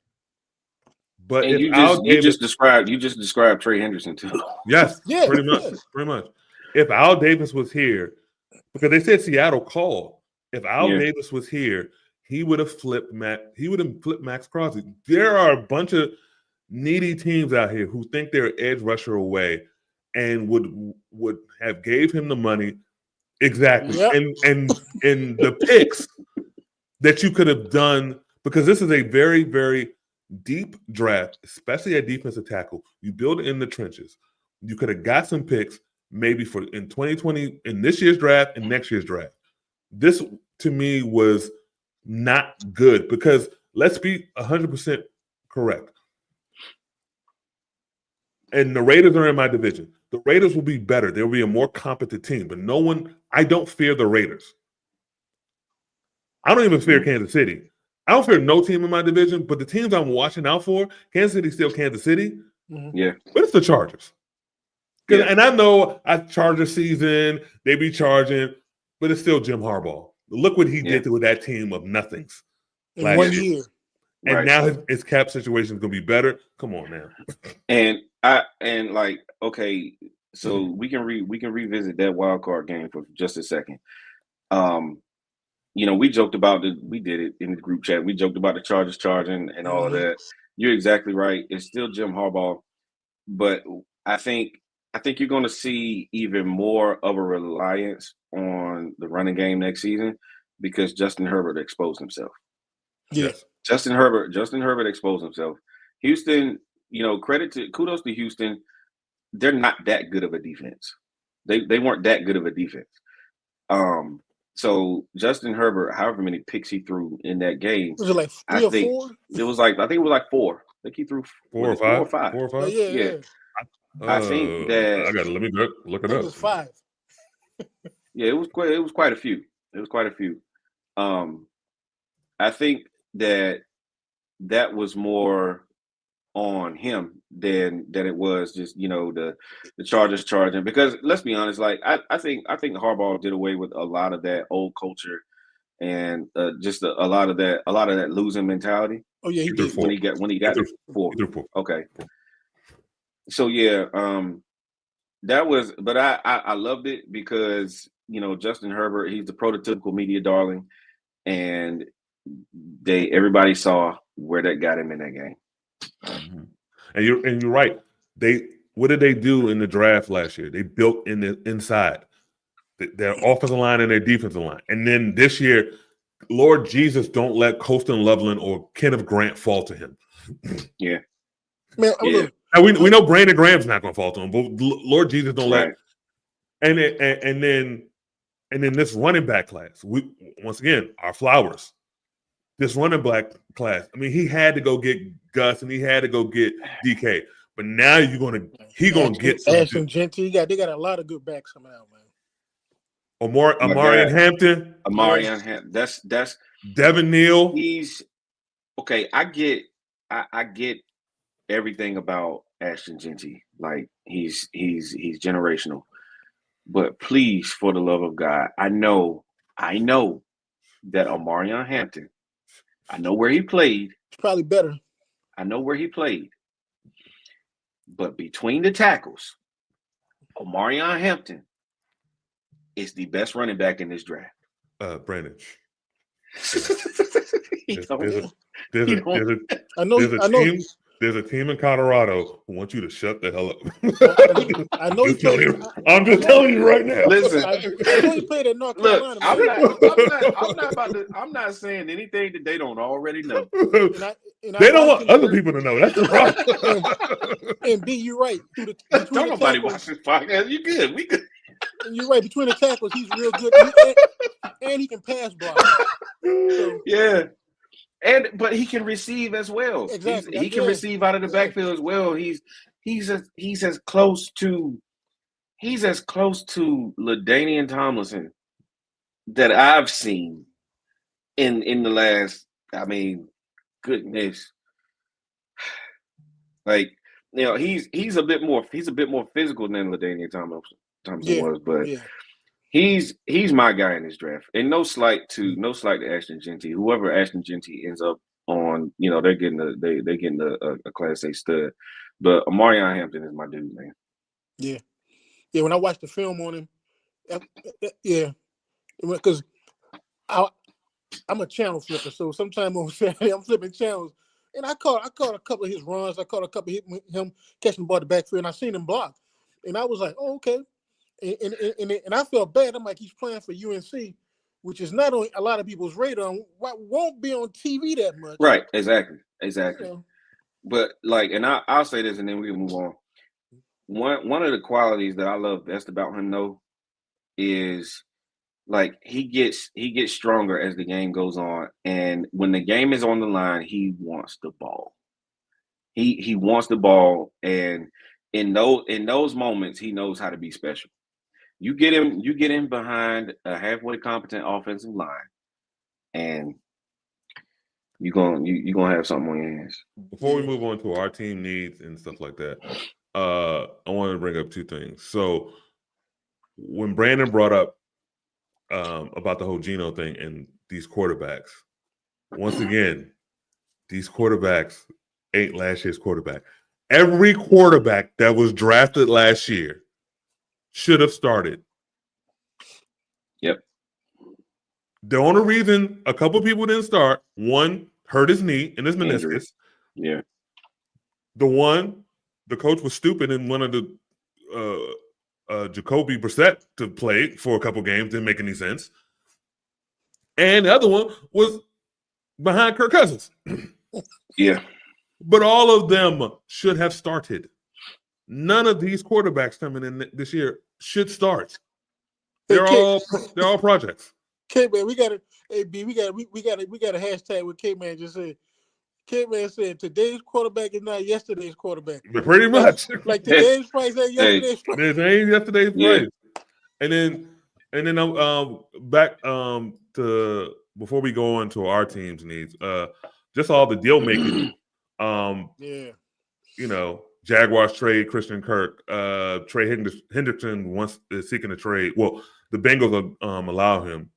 But you just described Trey Hendrickson too. Yes, pretty much. If Al Davis was here, because they said Seattle called. If Al Davis was here, he would have flipped Max Crosby. There are a bunch of needy teams out here who think they're edge rusher away and would have gave him the money exactly and the picks that you could have done, because this is a very, very deep draft, especially at defensive tackle. You build it in the trenches. You could have got some picks maybe in 2020 in this year's draft and next year's draft. This to me was not good because let's be 100% correct. And the Raiders are in my division. The Raiders will be better. They'll be a more competent team. But I don't fear the Raiders. I don't even fear Kansas City. I don't fear no team in my division, but the teams I'm watching out for, Kansas City's still Kansas City. Yeah. But it's the Chargers. Yeah. And I know Charger season, they be charging, but it's still Jim Harbaugh. Look what he did with that team of nothings. In 1 year. And now his cap situation is going to be better. Come on now. Okay, so we can revisit that wild card game for just a second. We joked about it. We did it in the group chat. We joked about the Chargers charging and all of that. You're exactly right. It's still Jim Harbaugh, but I think you're going to see even more of a reliance on the running game next season because Justin Herbert exposed himself. Yes. Justin Herbert exposed himself. Houston, kudos to Houston. They're not that good of a defense. They weren't that good of a defense. So Justin Herbert, however many picks he threw in that game, was it like 3 or 4? I think it was like 4. I think he threw 4 or 5. 4 or 5. 4 or 5. Yeah. I think that let me look it up. It was 5. Yeah, it was quite a few. It was quite a few. I think that was more on him than it was just the Chargers charging, because let's be honest, like I think Harbaugh did away with a lot of that old culture and just a lot of that losing mentality. Oh yeah, he did when he got 4. Okay, so yeah, that was, but I loved it because Justin Herbert, he's the prototypical media darling, and everybody saw where that got him in that game. Mm-hmm. And you're right. What did they do in the draft last year? They built in the inside their offensive line and their defensive line. And then this year, Lord Jesus, don't let Colston Loveland or Kenneth Grant fall to him. Yeah. Man, yeah. Now we know Brandon Graham's not going to fall to him, but Lord Jesus, don't let. And then this running back class. Once again, our flowers. This running back class. I mean, he had to go get Gus and he had to go get DK. But now he's gonna get some. Ashton Jeanty. They got a lot of good backs coming out, man. Amari Hampton. Amari Hampton. That's Devin Neal. He's okay. I get everything about Ashton Jeanty. Like he's generational. But please, for the love of God, I know that Omarion Hampton, I know where he played. It's probably better. I know where he played. But between the tackles, Omarion Hampton is the best running back in this draft. Brandon. There's a team in Colorado who wants you to shut the hell up. I know you played. I'm just telling you right now. Listen, I know you played at North Carolina. I'm not saying anything that they don't already know. They don't want other people to know. That's the problem. And B, you're right. Don't nobody watch this podcast. You good? We good. And you're right. Between the tackles, he's real good, and he can pass block. So, yeah. But he can receive as well. Exactly. He can receive out of the backfield as well. He's as close to LaDainian Tomlinson that I've seen in the last. I mean, goodness, like he's a bit more physical than LaDainian Tomlinson was, but. Yeah. He's my guy in this draft, and no slight to Ashton Jeanty. Whoever Ashton Jeanty ends up on, they're getting a Class A stud. But Omarion Hampton is my dude, man. Yeah. When I watched the film on him, because I'm a channel flipper, so sometime on Saturday I'm flipping channels, and I caught a couple of his runs. I caught a couple of him catching the ball at the backfield, and I seen him block, and I was like, oh, okay. And I felt bad. I'm like, he's playing for UNC, which is not on a lot of people's radar. Won't be on TV that much. Right. Exactly. But and I'll say this, and then we can move on. One of the qualities that I love best about him, though, is Like he gets stronger as the game goes on, and when the game is on the line, he wants the ball. He wants the ball, and in those moments, he knows how to be special. You get him behind a halfway competent offensive line, and you're gonna have something on your hands. Before we move on to our team needs and stuff like that, I wanted to bring up two things. So when Brandon brought up about the whole Geno thing and these quarterbacks, once again, these quarterbacks ain't last year's quarterback. Every quarterback that was drafted last year should have started. Yep. The only reason a couple people didn't start, one hurt his knee and his Injury. meniscus. Yeah. The coach was stupid and wanted Jacoby Brissett to play for a couple games. Didn't make any sense. And the other one was behind Kirk Cousins. Yeah. But all of them should have started. None of these quarterbacks coming in this year should start. They're all projects. K-Man, we got a hashtag with K-Man just said. K-Man said today's quarterback is not yesterday's quarterback. Pretty much. Like today's price ain't yesterday's price. It ain't yesterday's price. And then I'm back to before we go into our team's needs, just all the deal making. You know, Jaguars trade Christian Kirk, Trey Hendrickson is seeking a trade. Well, the Bengals allow him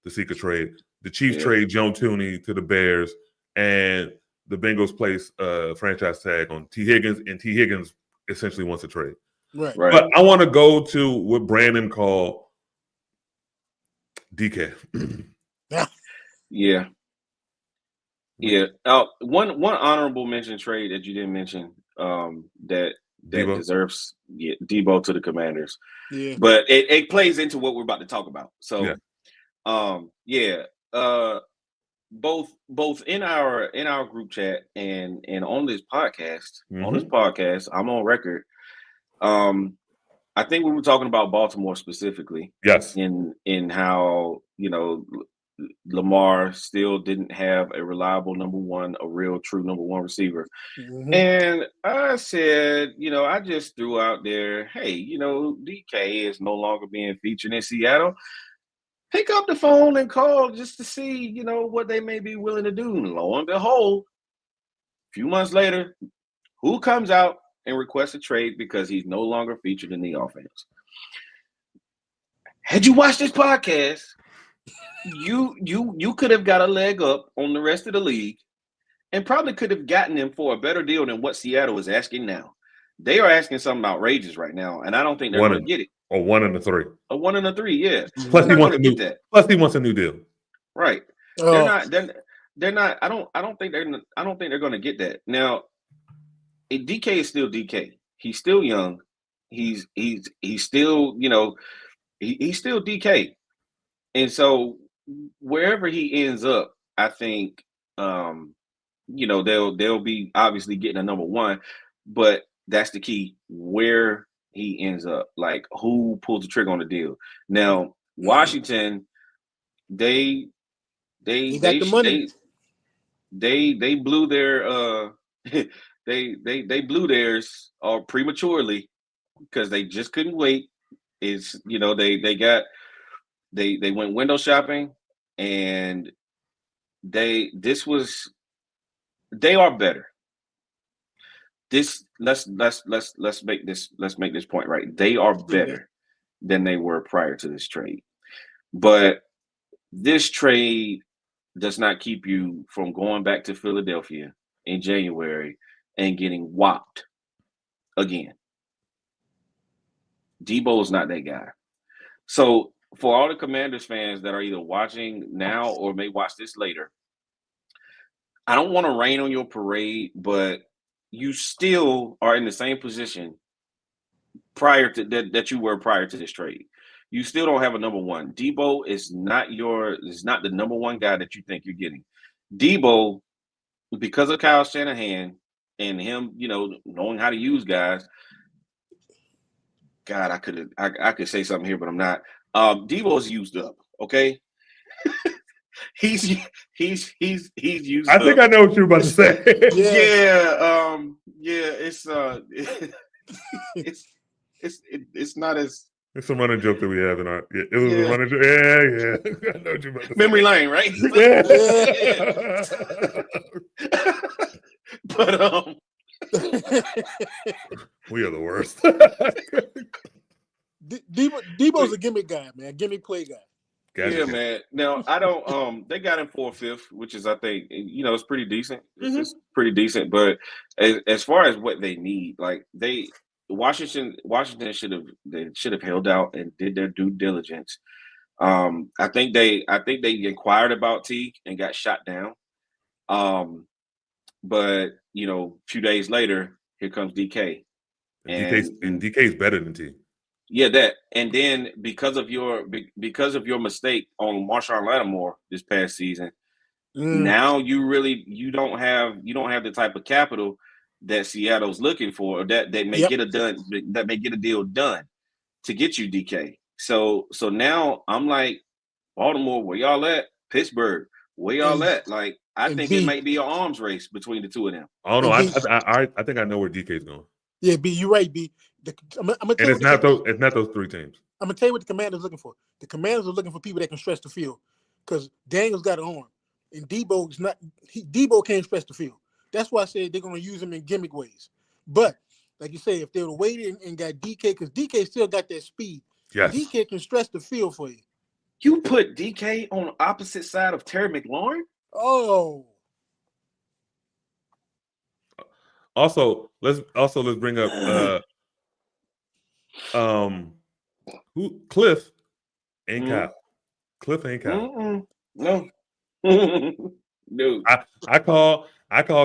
to seek a trade. The Chiefs trade Joe Tooney to the Bears, and the Bengals place a franchise tag on T. Higgins, and T. Higgins essentially wants a trade. Right. But I want to go to what Brandon called DK. Yeah. One honorable mention trade that you didn't mention that Debo deserves Debo to the Commanders. Yeah. But it plays into what we're about to talk about. So both in our group chat and on this podcast, I'm on record. I think we were talking about Baltimore specifically. Yes. In how, you know, Lamar still didn't have a reliable a real true number one receiver. Mm-hmm. And I said, you know, I just threw out there, hey, you know, DK is no longer being featured in Seattle. Pick up the phone and call just to see, you know, what they may be willing to do. And lo and behold, a few months later, who comes out and requests a trade because he's no longer featured in the offense? Had you watched this podcast, you could have got a leg up on the rest of the league and probably could have gotten him for a better deal than what Seattle is asking now. They are asking something outrageous right now, and I don't think they're going to get it. A 1 and a 3. A 1 and a 3, yeah. Plus he wants a new deal. Right. They're not. I don't think they're going to get that. Now, DK is still DK. He's still young. He's still, you know, he's still DK. And so wherever he ends up, I think, you know, they'll be obviously getting a number one, but that's the key, where he ends up, like who pulls the trigger on the deal. Now, Washington, they blew their they blew theirs prematurely because they just couldn't wait. It's, you know, they went window shopping, and they are better. Let's make this point right. They are better than they were prior to this trade. But this trade does not keep you from going back to Philadelphia in January and getting whopped again. Debo is not that guy. So for all the Commanders fans that are either watching now or may watch this later, I don't want to rain on your parade, but you still are in the same position prior to that you were prior to this trade. You still don't have a number one. Debo is not the number one guy that you think you're getting. Debo, because of Kyle Shanahan and him, you know, knowing how to use guys. God, I could say something here, but I'm not. Debo's used up. Okay. he's used I think up. I know what you're about to say. It's not as It's a running joke that we have in our. It was a yeah. running joke. Yeah. I know what you're about to Memory say. lane, right? Yeah. But we are the worst. Debo's a gimmick guy, man. Gimmick play guy. yeah, man. Now I don't. They got him 4th, 5th, which is I think it's pretty decent. It's pretty decent. But as far as what they need, like Washington should have held out and did their due diligence. I think they inquired about Teague and got shot down. But a few days later, here comes DK, and DK's better than Teague. Yeah, that, and then because of your mistake on Marshawn Lattimore this past season, now you don't have the type of capital that Seattle's looking for, or that may get a deal done to get you DK. So now I'm like, Baltimore, where y'all at? Pittsburgh, where y'all at? Like, I think it might be an arms race between the two of them. Oh no, I think I know where DK's going. Yeah, B, you're right, B. I'm gonna tell it's not those 3 teams. I'm gonna tell you what the Commanders are looking for. The Commanders are looking for people that can stretch the field, because Daniel's got an arm, and Debo's not. Debo can't stretch the field. That's why I said they're gonna use him in gimmick ways. But like you say, if they would have waited and got DK, because DK still got that speed. Yes. DK can stretch the field for you. You put DK on the opposite side of Terry McLaurin? Oh. Also, let's bring up Cliff ain't Kyle. Cliff ain't Kyle. No. Dude. I call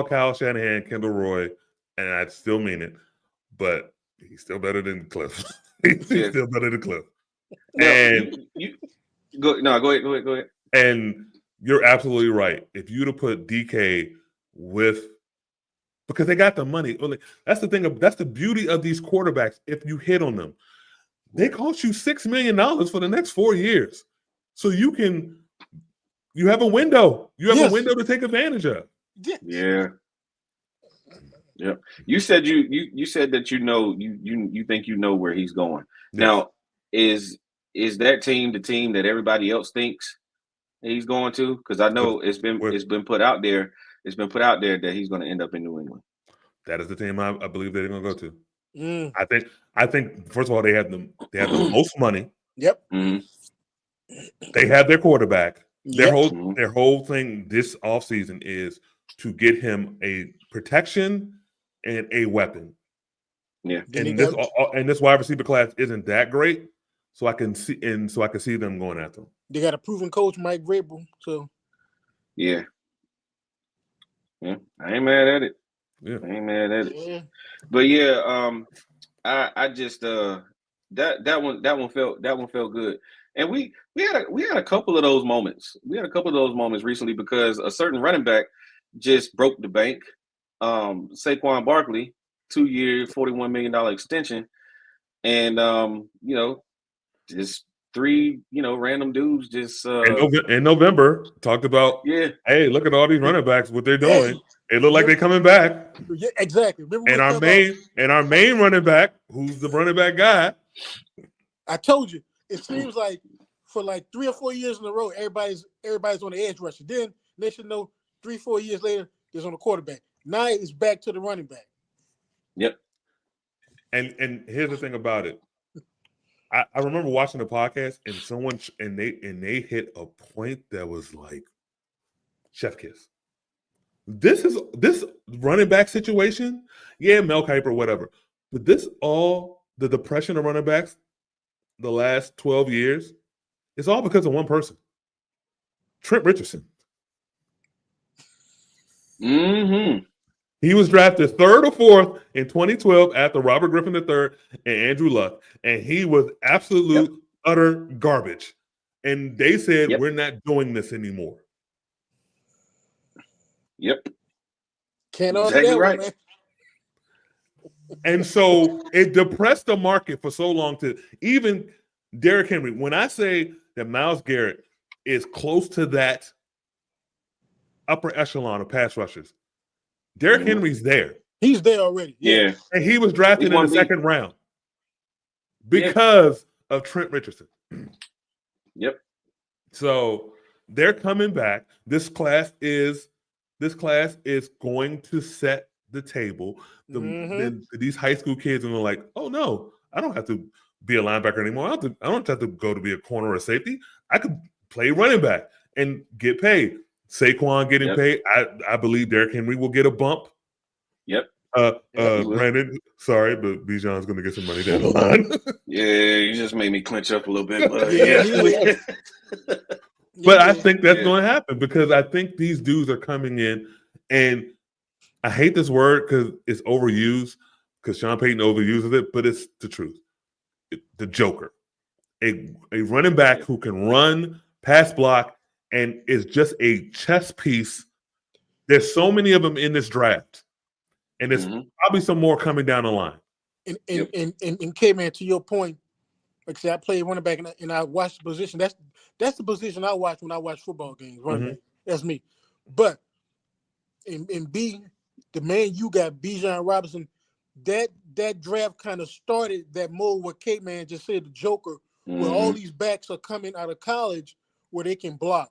Kyle Shanahan Kendall Roy, and I still mean it, but he's still better than Cliff. He's still better than Cliff. No, and go ahead. And you're absolutely right. If you'd have put DK with, because they got the money. That's the thing. That's the beauty of these quarterbacks. If you hit on them, they cost you $6 million for the next 4 years. So you have a window. You have a window to take advantage of. Yeah. Yeah. You said you said that you think you know where he's going. Yes. Now, is that team the team that everybody else thinks he's going to? Because I know it's been put out there. It's been put out there that he's going to end up in New England. That is the team I believe they're going to go to. I think first of all they have the most money. Yep. Mm-hmm. They have their quarterback. Their whole thing this offseason is to get him a protection and a weapon. Yeah. And this wide receiver class isn't that great, so I can see them going after him. They got a proven coach, Mike Vrabel. So yeah, I ain't mad at it. Yeah. But I just that one felt good. And we had a couple of those moments. We had a couple of those moments recently because a certain running back just broke the bank. Saquon Barkley, 2-year, $41 million extension, and just 3 random dudes just in November talked about hey, look at all these running backs, what they're doing. It look like they're coming back. Yeah, exactly. And our main running back, who's the running back guy. I told you, it seems like for like 3 or 4 years in a row, everybody's on the edge rusher. Then they should know 3-4 years later, there's on the quarterback. Now it's back to the running back. Yep. And here's the thing about it. I remember watching the podcast and they hit a point that was like chef kiss. This running back situation, Mel Kiper, whatever. But the depression of running backs the last 12 years, it's all because of one person. Trent Richardson. Mm-hmm. He was drafted 3rd or 4th in 2012 after Robert Griffin III and Andrew Luck, and he was absolute utter garbage. And they said, we're not doing this anymore. Yep. Can't argue that right. one, man. And so it depressed the market for so long to even Derrick Henry. When I say that Myles Garrett is close to that upper echelon of pass rushers. Derrick Henry's there. He's there already. Yeah. And he was drafted in the second round because of Trent Richardson. Yep. So they're coming back. This class is going to set the table. These high school kids are like, oh no, I don't have to be a linebacker anymore. I don't have to go to be a corner or a safety. I could play running back and get paid. Saquon getting paid. I believe Derrick Henry will get a bump. Yep. Brandon, sorry, but Bijan's going to get some money down the line. Yeah, you just made me clench up a little bit. But But I think that's going to happen because I think these dudes are coming in, and I hate this word because it's overused because Sean Payton overuses it, but it's the truth. The Joker, a running back who can run, pass block, and is just a chess piece. There's so many of them in this draft, and there's probably some more coming down the line. And K-Man, to your point, like I said, I played running back and I watched the position. That's the position I watch when I watch football games. Running back. That's me. But in B, the man you got, Bijan Robinson, that draft kind of started that mode where K-Man just said, the Joker, where all these backs are coming out of college where they can block.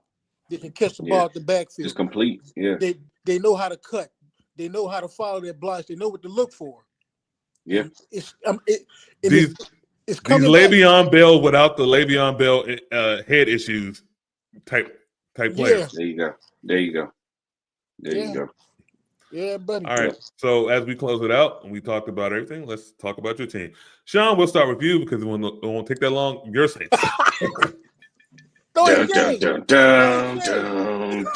They can catch the ball at the backfield. It's complete. Yeah. They know how to cut. They know how to follow their blocks. They know what to look for. Yeah. It's these Le'Veon Bell without the Le'Veon Bell head issues type players. Yeah. There you go. Yeah, buddy. All right. So as we close it out and we talked about everything, let's talk about your team. Sean, we'll start with you because it won't take that long. Your Saints. Dun, dun, dun, dun.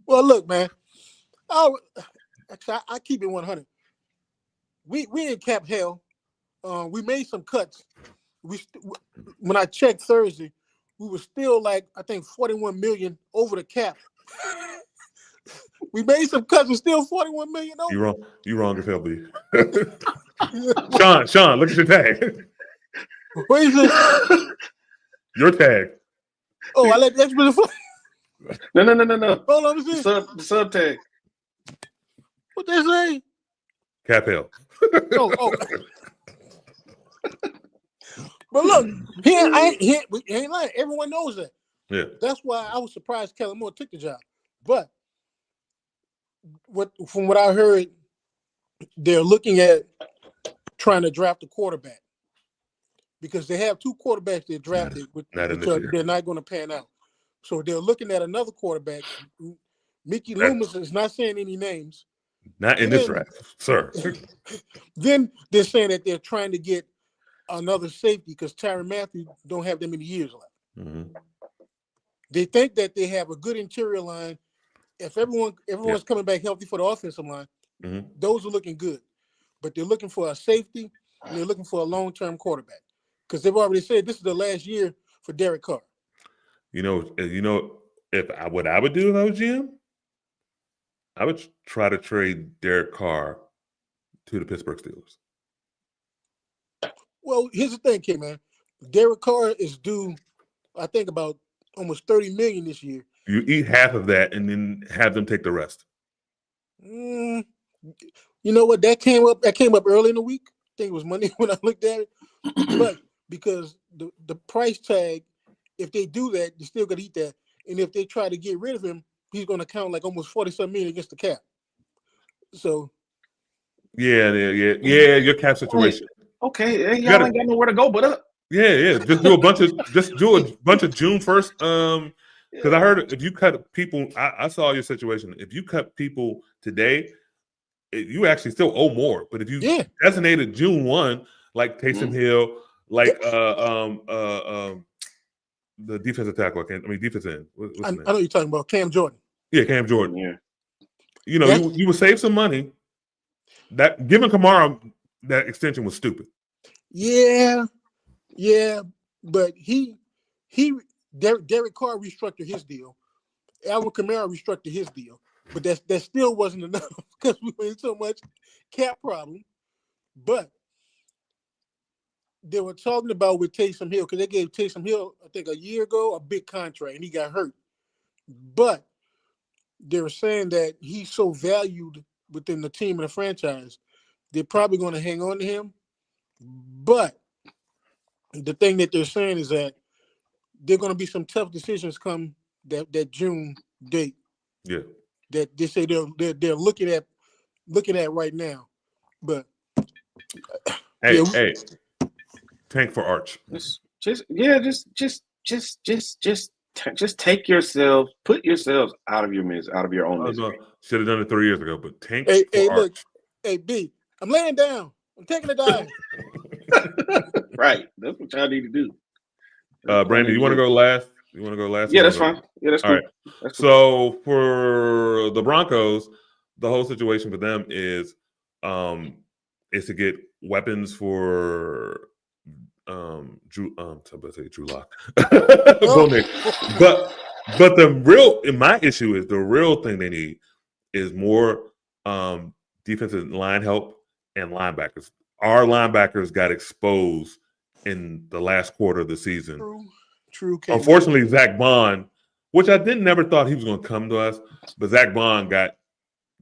Well, look, man. I keep it 100. We in cap hell. We made some cuts. When I checked Thursday, we were still like I think 41 million over the cap. We made some cuts. We're still 41 million over. You wrong as hell, B. Sean, look at your tag. What is it? Your tag. Oh, I let the extra fly. No. Hold on, the sub tag. What they say? Cap hell. Oh. But look, he ain't lying. Everyone knows that. Yeah. That's why I was surprised Kellen Moore took the job. But from what I heard, they're looking at trying to draft a quarterback because they have two quarterbacks they drafted, which they're not going to pan out. So they're looking at another quarterback. Mickey Loomis is not saying any names. Not in this draft, sir. Then they're saying that they're trying to get another safety because Tyrann Mathieu don't have that many years left. Mm-hmm. They think that they have a good interior line. If everyone's coming back healthy for the offensive line, those are looking good. But they're looking for a safety and they're looking for a long-term quarterback because they've already said this is the last year for Derek Carr. You know, what I would do if I was GM, I would try to trade Derek Carr to the Pittsburgh Steelers. Well, here's the thing, kid, man. Derek Carr is due, I think, about almost $30 million this year. You eat half of that and then have them take the rest. You know what? That came up early in the week. I think it was Monday when I looked at it. But because the price tag, if they do that, they still got to eat that. And if they try to get rid of him, he's going to count like almost 40-some million against the cap. So. Yeah, your cap situation. Okay, y'all ain't got nowhere to go but up. Yeah. Just do a bunch of June 1st. Because I heard if you cut people, I saw your situation. If you cut people today, you actually still owe more. But if you designated June 1, like Taysom Hill, like the defensive tackle, defense end. I know you're talking about Cam Jordan. Yeah, Cam Jordan. Yeah. You know, you would save some money. That giving Kamara that extension was stupid. Yeah, but Derek Carr restructured his deal. Alvin Kamara restructured his deal, but that still wasn't enough because we were in so much cap problem. But they were talking about with Taysom Hill, because they gave Taysom Hill, I think a year ago, a big contract, and he got hurt. But they were saying that he's so valued within the team and the franchise, they're probably going to hang on to him. But the thing that they're saying is that there are going to be some tough decisions come that June date. Yeah. That they say they're looking at right now. But hey, tank for Arch. Just take yourselves, put yourselves out of your misery, out of your own misery. Should have done it 3 years ago, but tank for Arch. Look, hey B, I'm laying down. I'm taking a dive. Right, that's what y'all need to do. Brandon, you want to go last? You want to go last? Yeah, that's fine. Yeah, that's cool. All right. That's cool. So for the Broncos, the whole situation for them is to get weapons for Drew Lock. But the real, my issue is the real thing they need is more defensive line help and linebackers. Our linebackers got exposed in the last quarter of the season. True. Unfortunately, Zach Bond, which I never thought he was going to come to us, but Zach Bond got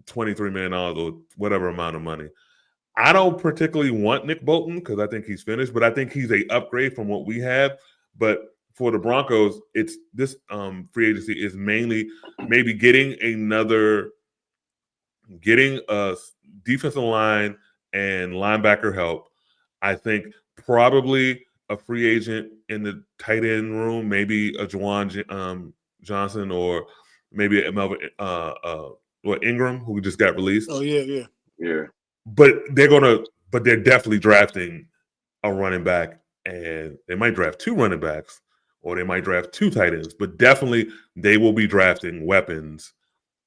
$23 million or whatever amount of money. I don't particularly want Nick Bolton because I think he's finished, but I think he's an upgrade from what we have. But for the Broncos, it's this free agency is mainly maybe getting a defensive line and linebacker help. I think probably a free agent in the tight end room, maybe a Juwan Johnson or maybe a Melvin Ingram who just got released. Oh yeah. But they're definitely drafting a running back, and they might draft 2 running backs, or they might draft 2 tight ends. But definitely, they will be drafting weapons,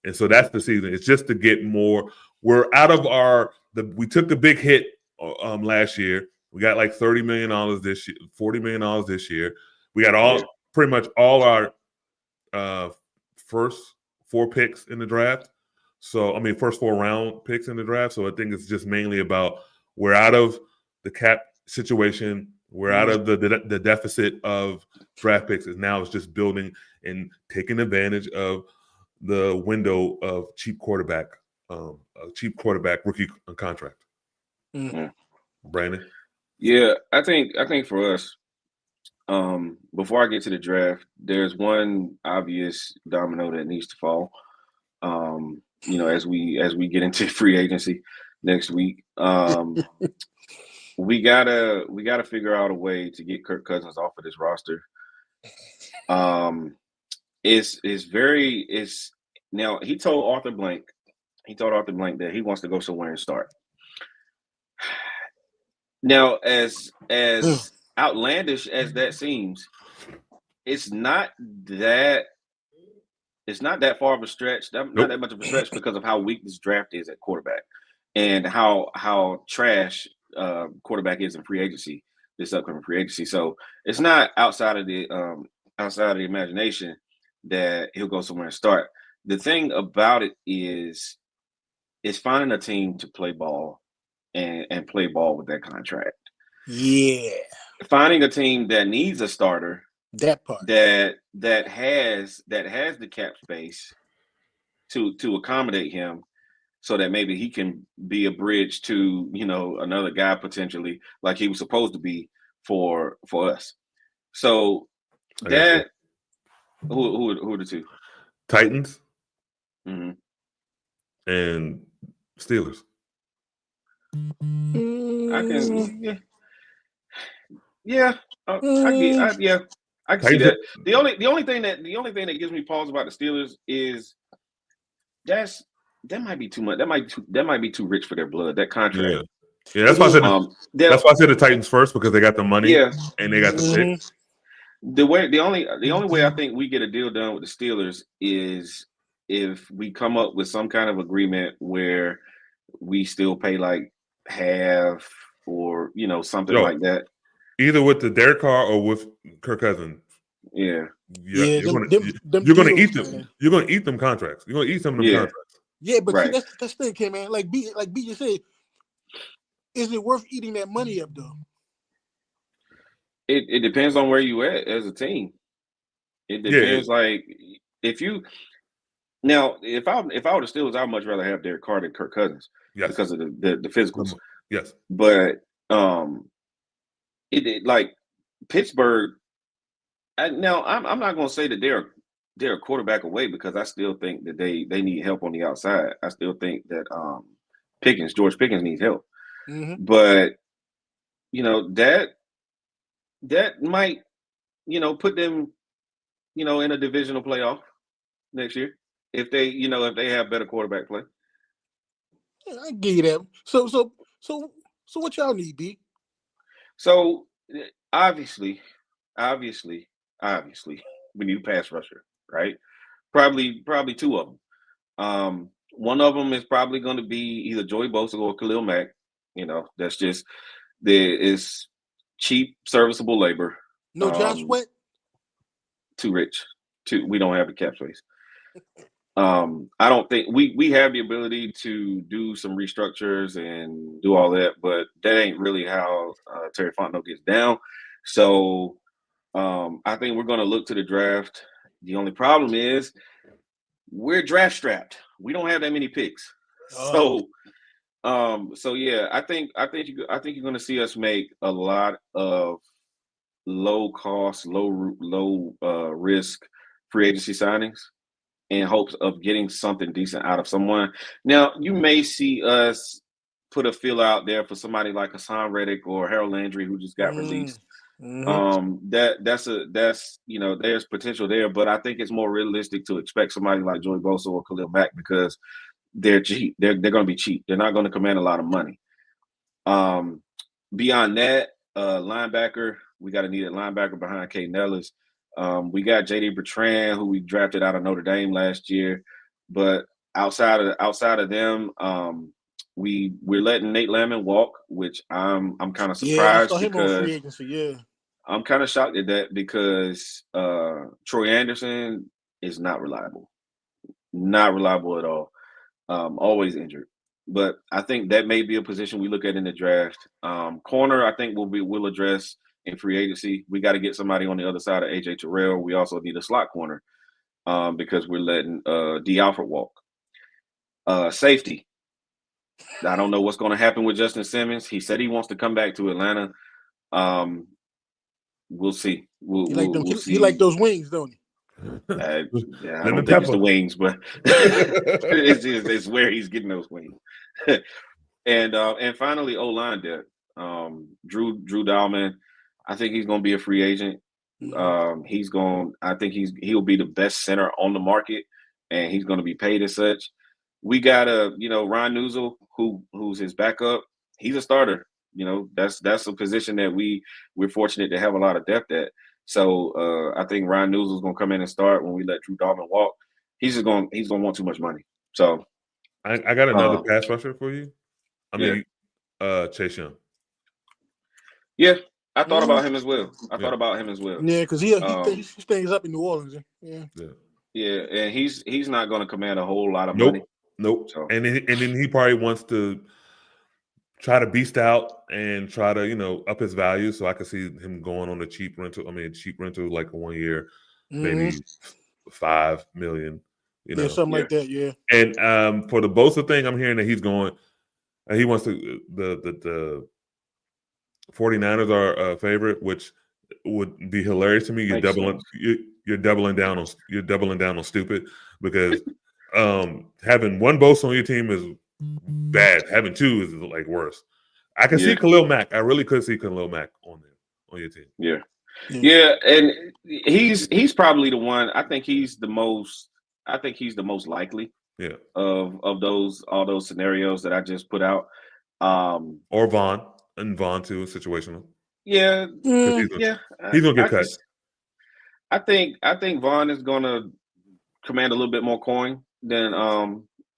and so that's the season. It's just to get more. We're out of we took the big hit last year. We got like $30 million this year, $40 million this year. We got pretty much all our first 4 picks in the draft. So, I mean, first 4 round picks in the draft. So I think it's just mainly about we're out of the cap situation. We're out of the deficit of draft picks. And now it's just building and taking advantage of the window of cheap quarterback rookie contract. Mm-hmm. Brandon? Yeah, I think for us, before I get to the draft, there's one obvious domino that needs to fall. As we get into free agency next week, we gotta figure out a way to get Kirk Cousins off of this roster. Now he told Arthur Blank that he wants to go somewhere and start. Now, as outlandish as that seems, it's not that far of a stretch. Not that much of a stretch because of how weak this draft is at quarterback, and how trash quarterback is in free agency, this upcoming free agency. So it's not outside of the imagination that he'll go somewhere and start. The thing about it is finding a team to play ball and play ball with that contract. Yeah. Finding a team that needs a starter. That part. That has the cap space to accommodate him, so that maybe he can be a bridge to another guy potentially, like he was supposed to be for us. So that who are the 2? Titans mm-hmm. and Steelers. I can I can see that. The only thing that gives me pause about the Steelers is that might be too much. That might be too rich for their blood. That contract. Yeah. That's why I said that's why I said the Titans first, because they got the money. Yeah. And they got the pick. The only way I think we get a deal done with the Steelers is if we come up with some kind of agreement where we still pay like half or something like that. Either with the Derek Carr or with Kirk Cousins. Yeah. You're gonna eat them. Man. You're gonna eat them contracts. You're gonna eat some of them contracts. Yeah, but see, that's the thing, okay, man. Like B just said, is it worth eating that money up though? It depends on where you at as a team. It depends. Like if you now, if I were the Steelers, I'd much rather have Derek Carr than Kirk Cousins because of the physicals. Yes, but like Pittsburgh. Now I'm not going to say that they're a quarterback away because I still think that they need help on the outside. I still think that George Pickens needs help. Mm-hmm. But that might put them in a divisional playoff next year if they have better quarterback play. Yeah, I give you that. So what y'all need, B? So obviously, we need a pass rusher, right? Probably two of them. One of them is probably going to be either Joey Bosa or Khalil Mack. That's just is cheap, serviceable labor. No Josh Sweat? Too rich. We don't have the cap space. I don't think we have the ability to do some restructures and do all that, but that ain't really how Terry Fontenot gets down. So I think we're going to look to the draft. The only problem is we're draft strapped. We don't have that many picks. So yeah, I think you're going to see us make a lot of low cost, low risk free agency signings in hopes of getting something decent out of someone. Now, you may see us put a feel out there for somebody like Hassan Reddick or Harold Landry who just got released. Mm-hmm. That's there's potential there, but I think it's more realistic to expect somebody like Joey Bosa or Khalil Mack because they're cheap. They're going to be cheap. They're not going to command a lot of money. Beyond that, linebacker, we got a needed linebacker behind Kay Nellis. We got JD Bertrand, who we drafted out of Notre Dame last year, but outside of them, we're letting Nate Landman walk, which I'm kind of surprised I saw him because on free agency. Yeah, I'm kind of shocked at that because Troy Anderson is not reliable at all. Always injured. But I think that may be a position we look at in the draft. Corner, I think we'll address in free agency. We got to get somebody on the other side of AJ Terrell. We also need a slot corner because we're letting D. Alford walk. Safety. I don't know what's going to happen with Justin Simmons. He said he wants to come back to Atlanta. We'll see. We'll see. You like those wings, don't you? I don't think it's the wings, but it's where he's getting those wings. And finally, O-line depth. Drew Dahlman, I think he's going to be a free agent. I think he'll be the best center on the market, and he's going to be paid as such. We got Ryan Nuzul, who's his backup. He's a starter. That's a position that we're fortunate to have a lot of depth at. So I think Ryan Nuzul is going to come in and start when we let Drew Dahlman walk. He's going to want too much money. So I got another pass rusher for you. Chase Young. Yeah, I thought about him as well. Yeah, because he stays up in New Orleans. Yeah, and he's not going to command a whole lot of money. Nope. So. And then he probably wants to try to beast out and try to up his value. So I could see him going on a cheap rental. Like 1 year, maybe $5 million. Something like that. Yeah. And for the Bosa thing, I'm hearing that he's going. He wants to the 49ers are a favorite, which would be hilarious to me. You're doubling down on stupid because having one Bosa on your team is bad. Having two is like worse. I can see Khalil Mack. I really could see Khalil Mack on your team. Yeah, and he's probably the one. I think he's the most likely. Yeah. Of all those scenarios that I just put out. Or Vaughn too, situational. Yeah. He's gonna get cut. I think Vaughn is gonna command a little bit more coin than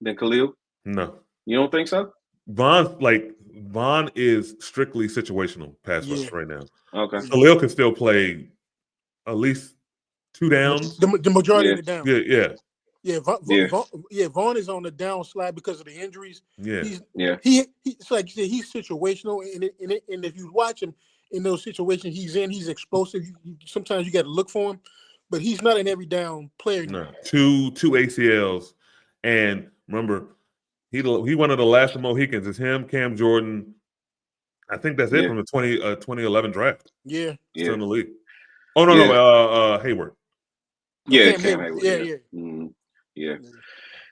Khalil. No. You don't think so? Vaughn is strictly situational pass rush right now. Okay. Khalil can still play at least 2 downs. The majority of the downs. Yeah. Vaughn is on the downslide because of the injuries. Yeah. It's like you said, he's situational, and if you watch him, in those situations he's in. He's explosive. Sometimes you got to look for him, but he's not an every down player. No, two ACLs, and remember, he one of the last of Mohicans. It's him, Cam Jordan. I think that's it from the 2011 draft. Yeah, still in the league. Oh no, Hayward. Yeah, Cam Hayward. Yeah. Mm-hmm.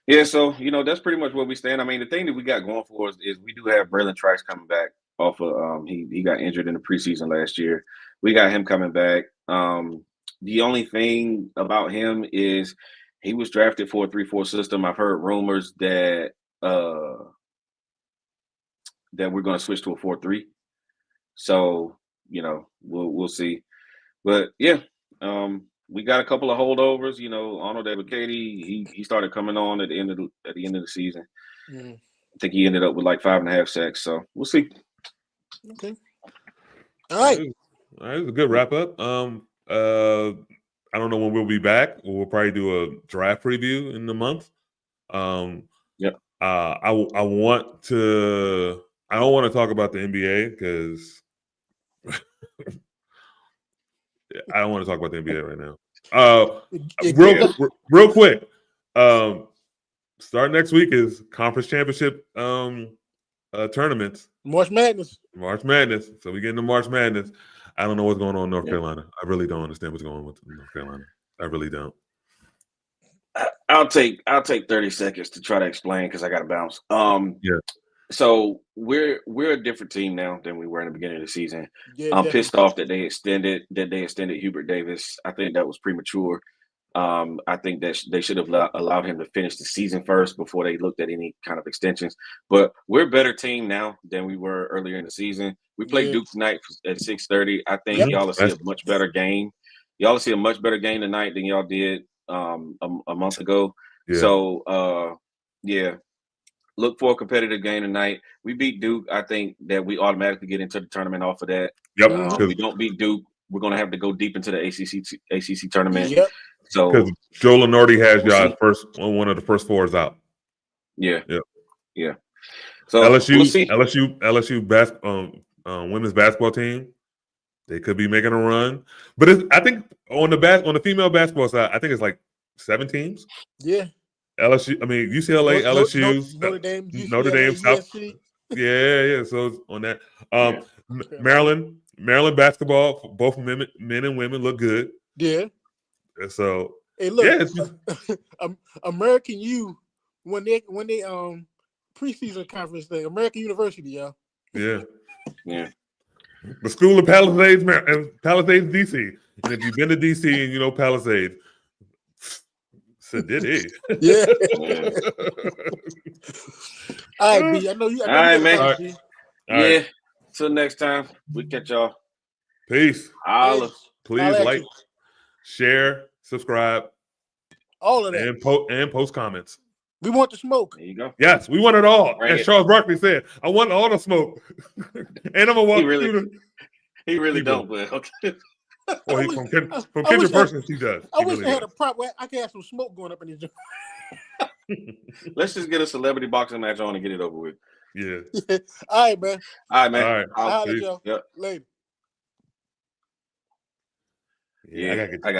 Yeah. So that's pretty much where we stand. I mean, the thing that we got going for us is we do have Braylon Trice coming back off of he got injured in the preseason last year. We got him coming back. The only thing about him is he was drafted for a 3-4 system. I've heard rumors that that we're going to switch to a 4-3. So we'll see. But yeah, we got a couple of holdovers. Arnold Ebiketie, he started coming on at the end of the season. Mm. I think he ended up with like 5.5 sacks. So we'll see. Okay. All right. It was a good wrap up. I don't know when we'll be back. We'll probably do a draft preview in the month. Yeah. I want to. I don't want to talk about the NBA because I don't want to talk about the NBA right now. Real quick. Start next week is conference championship tournaments. March Madness. So we get into March Madness. I don't know what's going on in North Carolina. I really don't understand what's going on with North Carolina. I really don't. I'll take 30 seconds to try to explain because I got to bounce. So we're a different team now than we were in the beginning of the season. Yeah, I'm pissed off that they extended Hubert Davis. I think that was premature. I think that they should have allowed him to finish the season first before they looked at any kind of extensions. But we're a better team now than we were earlier in the season. We play Duke tonight at 6:30. I think y'all will see a much better game. Y'all will see a much better game tonight than y'all did a month ago. Yeah. So, look for a competitive game tonight. We beat Duke. I think that we automatically get into the tournament off of that. Yep. If we don't beat Duke, we're going to have to go deep into the ACC tournament. Yep. So because Joe Lenardi has y'all one of the first fours out. Yeah. So LSU women's basketball team, they could be making a run, but I think on the female basketball side, I think it's like 7 teams. Yeah. LSU, I mean UCLA, LSU, Notre Dame, South. Yeah. So it's on that. Maryland basketball, both men and women look good. Yeah. So hey, look, American U when they preseason conference thing, American University, y'all. Yeah. The School of Palisades, DC. And if you've been to DC and you know Palisades, so did it. Yeah. All right, B. I know you. All right, man. All right. Till next time, we catch y'all. Peace. Please like, share, subscribe, all of that, and post comments. We want the smoke. There you go. Yes, we want it all. As Charles Barkley said, I want all the smoke. And I'm gonna walk through He really don't, but okay. Well, from Kendrick Perkins, he does. I wish they had a prop where I could have some smoke going up in his joint. Let's just get a celebrity boxing match on and get it over with. Yeah. All right, man. All right. I'll let y'all. Yep. Later. Yeah, I got